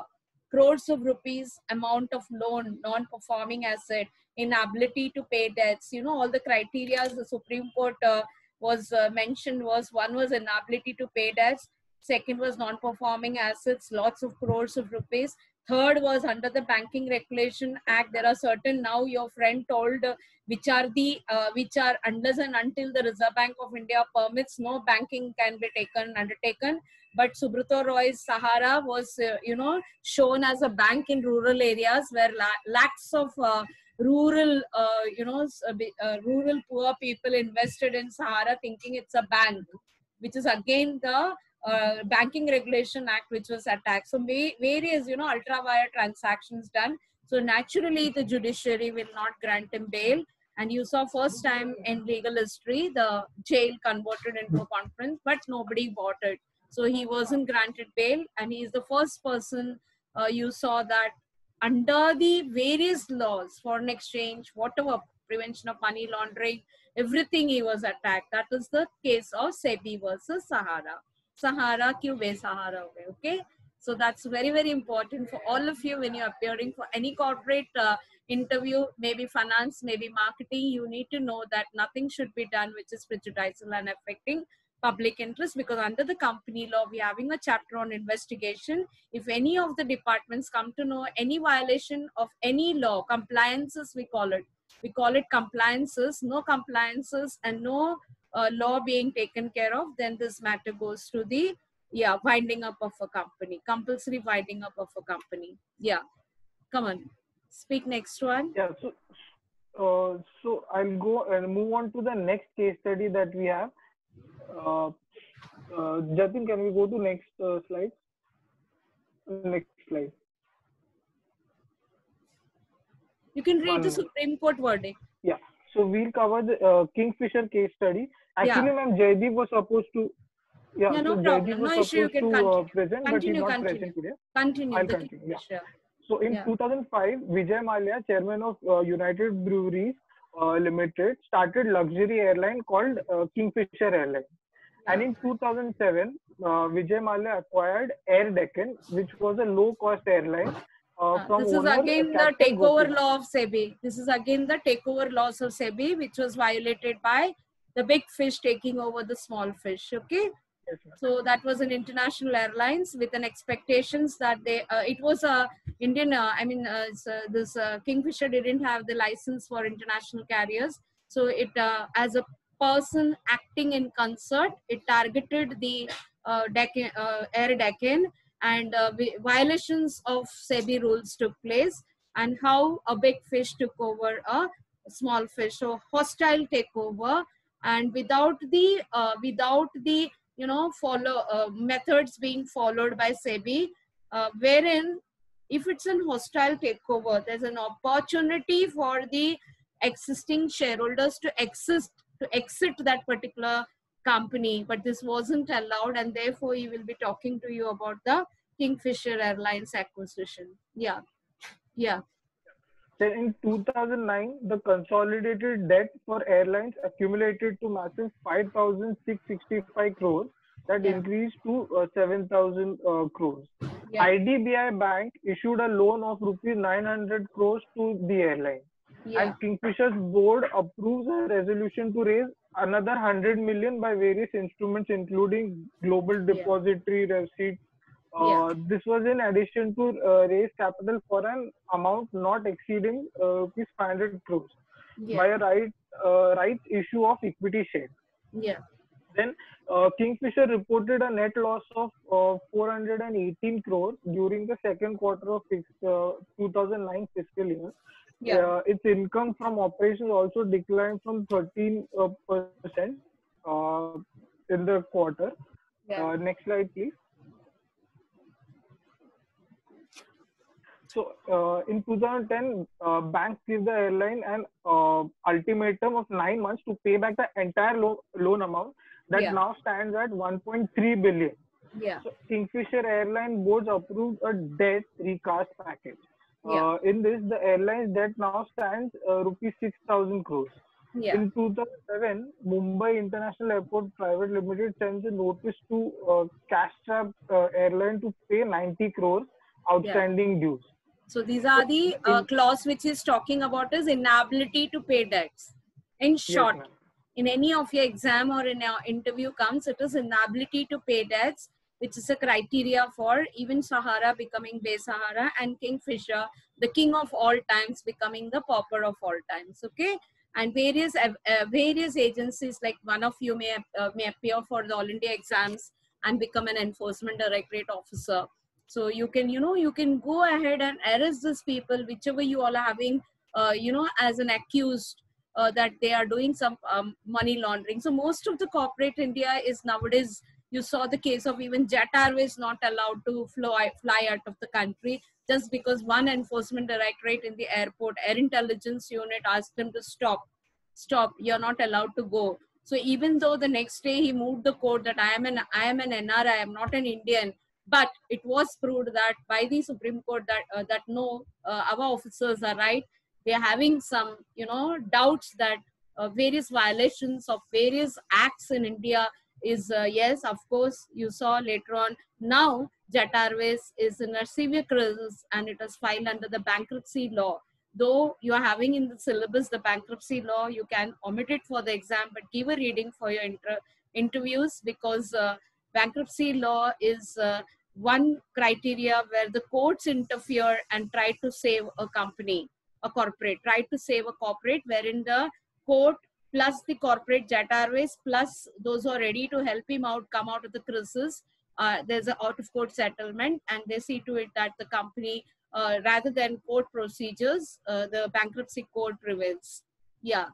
Crores of rupees amount of loan, non-performing asset, inability to pay debts, all the criteria the Supreme Court was mentioned was, one was inability to pay debts, second was non-performing assets, lots of crores of rupees. Third was under the Banking Regulation Act, there are certain, now your friend told, which are unless and until the Reserve Bank of India permits, no banking can be undertaken. But Subrato Roy's Sahara was, shown as a bank in rural areas where lakhs of rural poor people invested in Sahara thinking it's a bank, which is again the Banking Regulation Act, which was attacked. So various, ultra wire transactions done. So naturally, the judiciary will not grant him bail. And you saw first time in legal history, the jail converted into a conference, but nobody bought it. So he wasn't granted bail, and he is the first person you saw that under the various laws, foreign exchange, whatever, prevention of money laundering, everything he was attacked. That was the case of SEBI versus Sahara. Sahara kyun besahara ho gaye, okay? So that's very, very important for all of you when you're appearing for any corporate interview, maybe finance, maybe marketing. You need to know that nothing should be done which is prejudicial and affecting public interest, because under the company law, we're having a chapter on investigation. If any of the departments come to know any violation of any law, compliances we call it compliances, no compliances and no law being taken care of, then this matter goes to the winding up of a company, compulsory winding up of a company. Yeah, come on, speak next one. Yeah, so I'll go and move on to the next case study that we have. Jatin, can we go to next slide? Next slide. You can read the Supreme Court verdict. Yeah. So we'll cover the Kingfisher case study. Actually, ma'am, Jaideep was supposed to. Yeah, no so problem. No issue. You can continue. Present, but he's not present today. Continue. I'll continue. Yeah. So in 2005, Vijay Mallya, chairman of United Breweries Limited, started luxury airline called Kingfisher Airlines. And in 2007, Vijay Mallya acquired Air Deccan, which was a low-cost airline. This is again the takeover law of SEBI. This is again the takeover laws of SEBI, which was violated by the big fish taking over the small fish. Okay. Yes, so that was an international airlines with an expectations that they it was a Indian this Kingfisher didn't have the license for international carriers, so it as a person acting in concert, it targeted the Air Deccan, and violations of SEBI rules took place, and how a big fish took over a small fish. So hostile takeover, and without the methods being followed by SEBI, wherein if it's an hostile takeover, there's an opportunity for the existing shareholders to exit that particular company, but this wasn't allowed, and therefore he will be talking to you about the Kingfisher Airlines acquisition. Yeah. Then in 2009, the consolidated debt for airlines accumulated to massive 5,665 crores. That increased to 7,000 crores. IDBI Bank issued a loan of rupees 900 crores to the airline. And Kingfisher's board approves a resolution to raise another 100 million by various instruments, including Global Depository Receipt. This was in addition to raise capital for an amount not exceeding rupees 500 crores by a rights issue of equity share. Then Kingfisher reported a net loss of 418 crores during the second quarter of 2009 fiscal year. Its income from operations also declined from 13% in the quarter. Next slide, please. So in 2010, banks gave the airline an ultimatum of 9 months to pay back the entire loan amount that now stands at 1.3 billion. So Kingfisher Airline boards approved a debt recast package. In this, the airline's debt now stands rupees 6,000 crores. In 2007, Mumbai International Airport Private Limited sends a notice to Castrap Airline to pay 90 crores outstanding dues. So these are the clause which is talking about is inability to pay debts. In short, in any of your exam or in your interview comes, it is inability to pay debts, which is a criteria for even Sahara becoming Besahara and Kingfisher, the king of all times, becoming the pauper of all times. Okay, and various agencies, like one of you may appear for the All India exams and become an enforcement directorate officer. So you can, you can go ahead and arrest these people, whichever you all are having, as an accused that they are doing some money laundering. So most of the corporate India is nowadays, You saw the case of even Jet Airways not allowed to fly out of the country just because one enforcement directorate in the airport, Air Intelligence Unit, asked them to stop, you're not allowed to go. So even though the next day he moved the code that I am an NRI, I am not an Indian, but it was proved that by the Supreme Court that no, our officers are right. They are having some, doubts that various violations of various acts in India is, yes, of course, you saw later on. Now, Jet Airways is in a severe crisis and it is filed under the bankruptcy law. Though you are having in the syllabus the bankruptcy law, you can omit it for the exam, but give a reading for your interviews, because bankruptcy law is one criteria where the courts interfere and try to save a company, a corporate, try to save a corporate, wherein the court plus the corporate Jet Airways plus those who are ready to help him out come out of the crisis. There's an out-of-court settlement, and they see to it that the company, rather than court procedures, the bankruptcy court prevails. Yeah.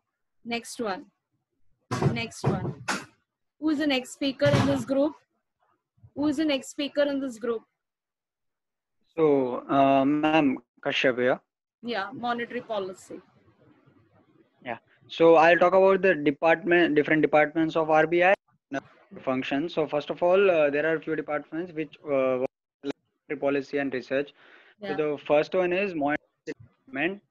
Next one. Next one. Who is the next speaker in this group? Who is the next speaker in this group? So, ma'am, Kashyap here. Yeah, monetary policy. Yeah. So I'll talk about the different departments of RBI functions. So first of all, there are a few departments which work on monetary policy and research. Yeah. So the first one is monetary department.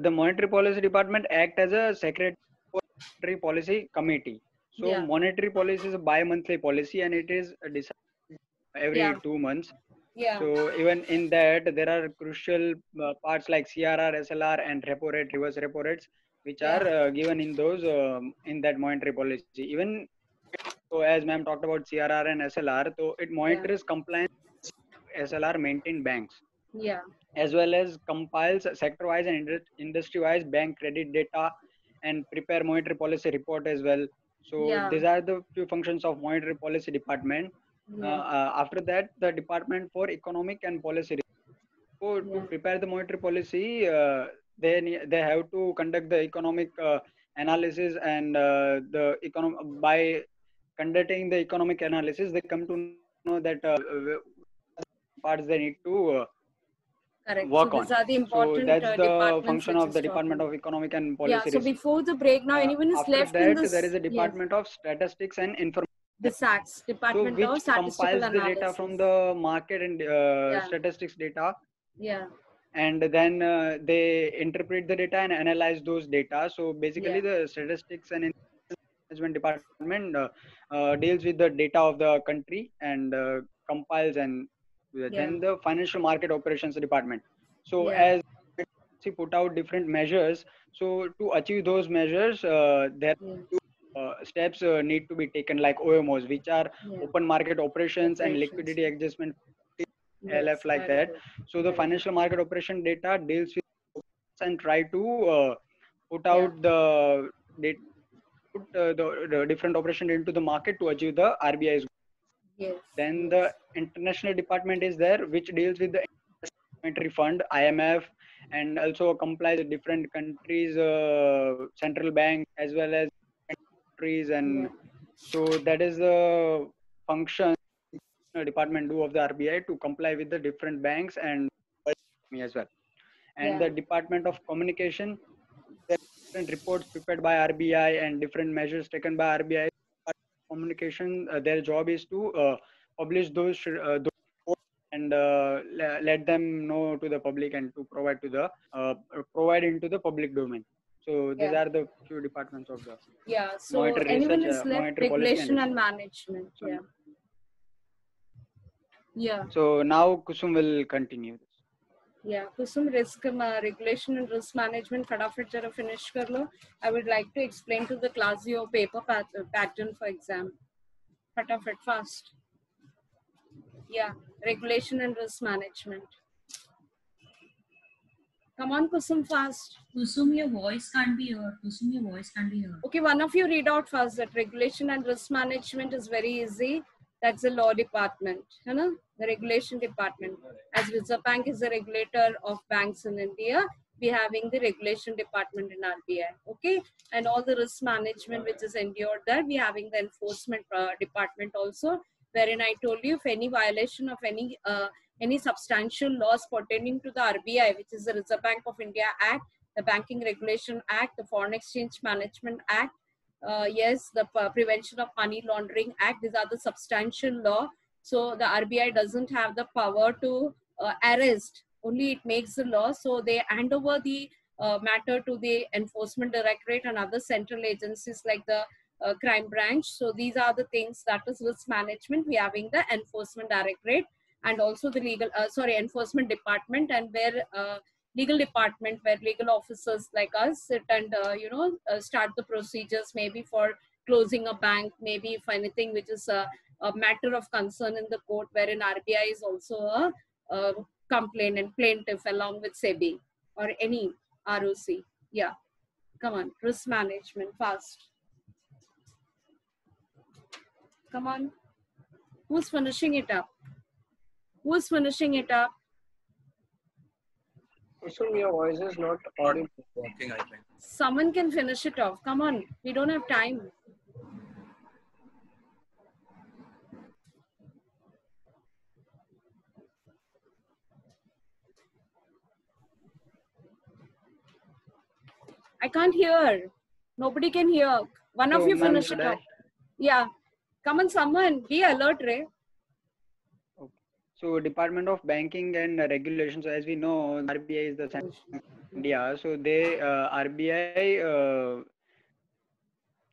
The monetary policy department act as a secretary for monetary policy committee. So Yeah. monetary policy is a bi-monthly policy and it is decided every 2 months. Yeah. So even in that, there are crucial parts like CRR, SLR, and repo rate, reverse repo rates, which are given in those in that monetary policy. Even so, as ma'am talked about CRR and SLR, so it monitors compliance SLR maintained banks, Yeah. as well as compiles sector-wise and industry-wise bank credit data and prepare monetary policy report as well. So Yeah. these are the few functions of monetary policy department. After that, the department for economic and policy research. So to prepare the monetary policy, they have to conduct the economic analysis, and by conducting the economic analysis, they come to know that parts they need to Correct. work So on. these are the So important that's the departments function which of is the talking. Department of Economic and Policy Yeah. So Research. before the break, now anyone is After left that, in this? there is a Yes. Department of Statistics and Information. The SATS, So Department of which Statistical compiles the data Analysis. from the market and Yeah. statistics data, Yeah. and then they interpret the data and analyze those data. So basically, Yeah. the Statistics and Management Department deals with the data of the country and compiles, and then the Financial Market Operations Department. So as we put out different measures, so to achieve those measures, there steps need to be taken, like OMOs, which are open market operations and liquidity adjustment, LF, like that. So the financial market operation data deals with and try to put out the data, put the different operation into the market to achieve the RBI's goal. Yes. Then the international department is there, which deals with the monetary fund, IMF, and also complies with different countries, central bank, as well as countries. And so that is the function department do of the RBI to comply with the different banks and as well. And the Department of Communication, there are different reports prepared by RBI and different measures taken by RBI. Communication, their job is to publish those reports and let them know to the public and to provide to the provide into the public domain. So these are the few departments of the So monetary anyone research, is left monetary policy regulation and management. So now Kusum will continue. Kusum, risk regulation and risk management फटाफट जरा finish कर लो. I would like to explain to the class your paper pattern for exam. फटाफट fast. Regulation and risk management. Come on, Kusum, fast. Kusum, your voice can't be heard. Kusum, your voice can't be heard. Okay, one of you read out first that regulation and risk management is very easy. That's the law department, you know, the regulation department. As Reserve Bank is the regulator of banks in India, we having the regulation department in RBI, okay? And all the risk management which is endured there, we having the enforcement department also, wherein I told you if any violation of any substantial laws pertaining to the RBI, which is the Reserve Bank of India Act, the Banking Regulation Act, the Foreign Exchange Management Act, yes, the Prevention of Money Laundering Act, these are the substantial law. So the RBI doesn't have the power to arrest, only it makes the law. So they hand over the matter to the Enforcement Directorate and other central agencies like the crime branch. So these are the things, that is risk management. We are having the Enforcement Directorate and also the Enforcement Department, and where legal department, where legal officers like us sit and start the procedures, maybe for closing a bank, maybe if anything which is a matter of concern in the court, wherein RBI is also a complainant, plaintiff along with SEBI or any ROC. Yeah, come on, risk management, fast. Come on, who's finishing it up? Who's finishing it up? Your voice is not audible. Working, I think. Someone can finish it off. Come on, we don't have time. I can't hear. Nobody can hear. One of you finish it off. Yeah. Come on, someone. Be alert, Ray. Okay. So Department of Banking and Regulations, as we know, RBI is the Central Bank of India. So they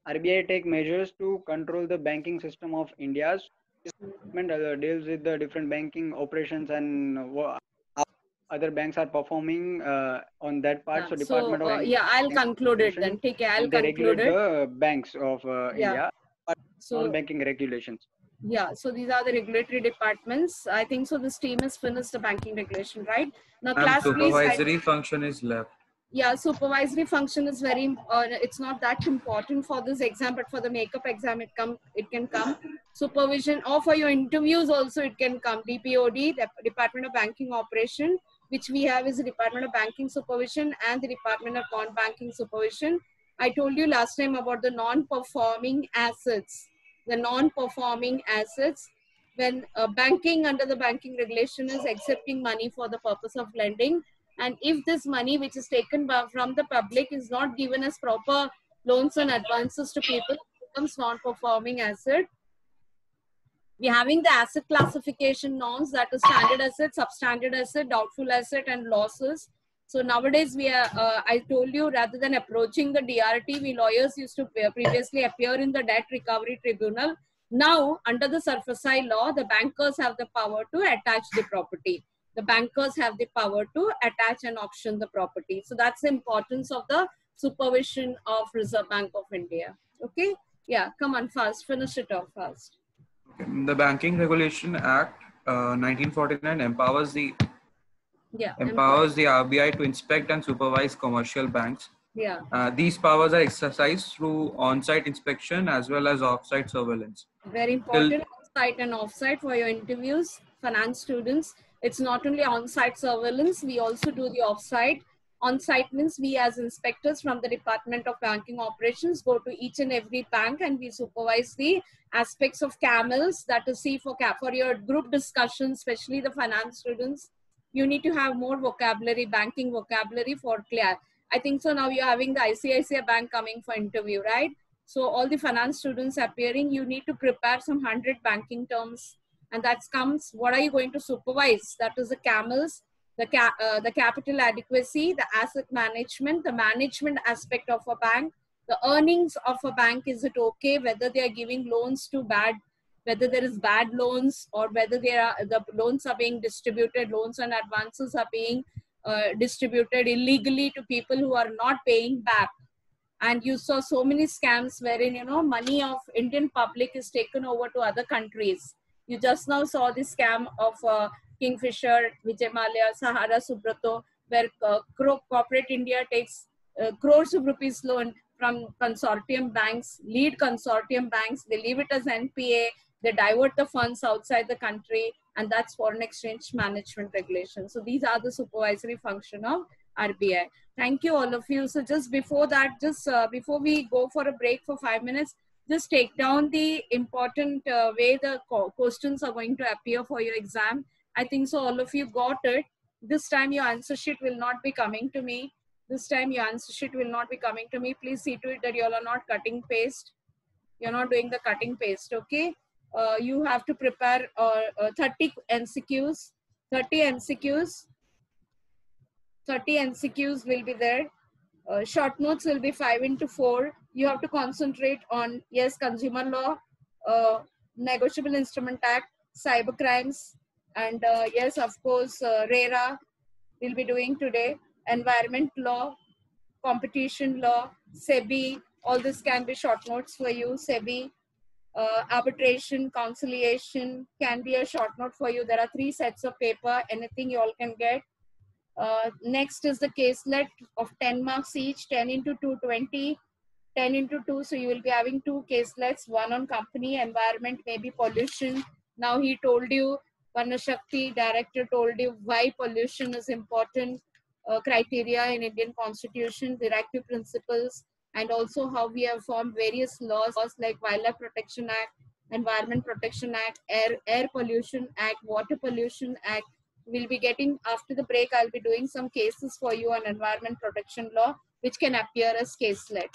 RBI take measures to control the banking system of India. So this department deals with the different banking operations and how other banks are performing on that part. So Department of Banking, I'll conclude it then. Take care. I'll conclude it. The banks of India, so banking regulations. Yeah, so these are the regulatory departments. I think so. This team has finished the banking regulation, right? Now, class, supervisory function is left. Yeah, supervisory function is very, it's not that important for this exam, but for the makeup exam, it can come. Supervision, or for your interviews also, it can come. DPOD, the Department of Banking Operation, which we have is the Department of Banking Supervision and the Department of Non-Banking Supervision. I told you last time about the non-performing assets. The non-performing assets, when banking under the banking regulation is accepting money for the purpose of lending, and if this money which is taken from the public is not given as proper loans and advances to people, it becomes non-performing asset. We're having the asset classification norms, that is standard asset, substandard asset, doubtful asset, and losses. So nowadays we are, I told you, rather than approaching the DRT, we lawyers used to previously appear in the debt recovery tribunal. Now, under the SARFAESI law, the bankers have the power to attach the property. The bankers have the power to attach and auction the property. So that's the importance of the supervision of Reserve Bank of India. Okay? Yeah, come on, fast. Finish it off fast. Okay. The Banking Regulation Act 1949 empowers the RBI to inspect and supervise commercial banks. Yeah. These powers are exercised through on-site inspection as well as off-site surveillance. Very important, on-site and off-site for your interviews, finance students. It's not only on-site surveillance, we also do the off-site. On-site means we as inspectors from the Department of Banking Operations go to each and every bank and we supervise the aspects of CAMELs, that is for your group discussions, especially the finance students. You need to have more vocabulary, banking vocabulary for clear. I think so now you're having the ICICI Bank coming for interview, right? So all the finance students appearing, you need to prepare some 100 banking terms. And that comes, what are you going to supervise? That is the CAMELs, the capital adequacy, the asset management, the management aspect of a bank, the earnings of a bank. Is it okay whether they are giving loans to whether there is bad loans, or whether the loans are being distributed, loans and advances are being distributed illegally to people who are not paying back. And you saw so many scams wherein, money of Indian public is taken over to other countries. You just now saw the scam of Kingfisher, Vijay Mallya, Sahara Subrato, where corporate India takes crores of rupees loan from consortium banks, lead consortium banks. They leave it as NPA. They divert the funds outside the country, and that's foreign exchange management regulation. So these are the supervisory function of RBI. Thank you, all of you. So just before that, before we go for a break for 5 minutes, just take down the important way the questions are going to appear for your exam. I think so all of you got it. This time your answer sheet will not be coming to me. This time your answer sheet will not be coming to me. Please see to it that you all are not cutting paste. You're not doing the cutting paste, okay? You have to prepare 30 MCQs. 30 MCQs. 30 MCQs will be there. Short notes will be 5 into 4. You have to concentrate on, yes, consumer law, negotiable instrument act, cyber crimes, and yes, of course, RERA we'll be doing today, environment law, competition law, SEBI, all this can be short notes for you, SEBI, arbitration, conciliation can be a short note for you. There are 3 sets of paper, anything you all can get. Next is the caselet of 10 marks each, 10 into 2, 20, 10 into 2. So you will be having 2 caselets, one on company, environment, maybe pollution. Now he told you, Vanashakti director told you why pollution is important, criteria in Indian constitution, directive principles, and also how we have formed various laws like Wildlife Protection Act, Environment Protection Act, Air Pollution Act, Water Pollution Act. We'll be getting, after the break, I'll be doing some cases for you on environment protection law, which can appear as caselet,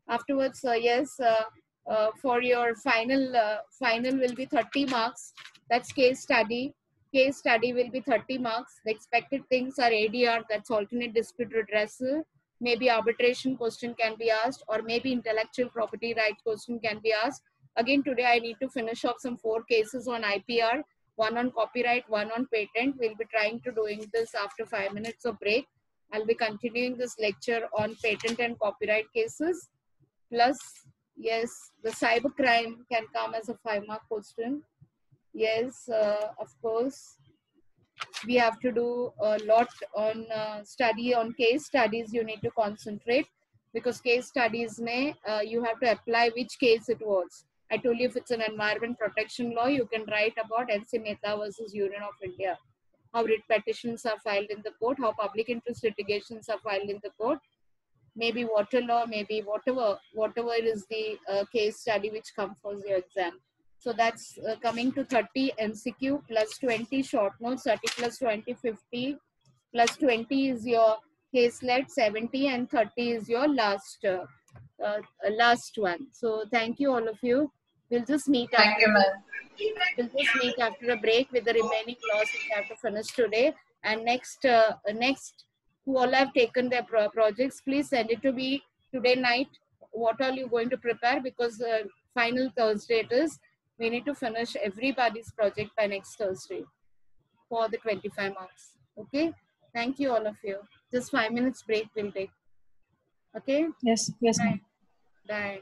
Afterwards, for your final will be 30 marks. That's case study. Case study will be 30 marks. The expected things are ADR, that's alternate dispute redressal. Maybe arbitration question can be asked, or maybe intellectual property right question can be asked. Again, today I need to finish off some 4 cases on IPR, 1 on copyright, 1 on patent. We'll be trying to doing this after 5 minutes of break. I'll be continuing this lecture on patent and copyright cases. Plus, yes, the cyber crime can come as a 5-mark question. Yes, of course, we have to do a lot on study on case studies. You need to concentrate because case studies you have to apply which case it was. I told you if it's an environment protection law, you can write about NC Mehta versus Union of India, how writ petitions are filed in the court, how public interest litigations are filed in the court, maybe water law, maybe whatever is the case study which comes for your exam. So that's coming to 30 MCQ plus 20 short notes, 30 plus 20, 50, plus 20 is your caselet, 70, and 30 is your last one. So thank you all of you. We'll just meet We'll just meet after a break with the remaining laws which we have to finish today. And next, who all have taken their projects, please send it to me today night. What are you going to prepare? Because final Thursday it is. We need to finish everybody's project by next Thursday for the 25 marks. Okay? Thank you all of you. Just 5 minutes break we'll take. Okay? Yes, ma'am. Bye.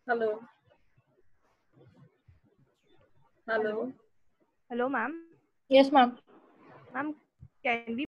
Hello. Hello. Hello, ma'am. Yes, ma'am. Ma'am, can we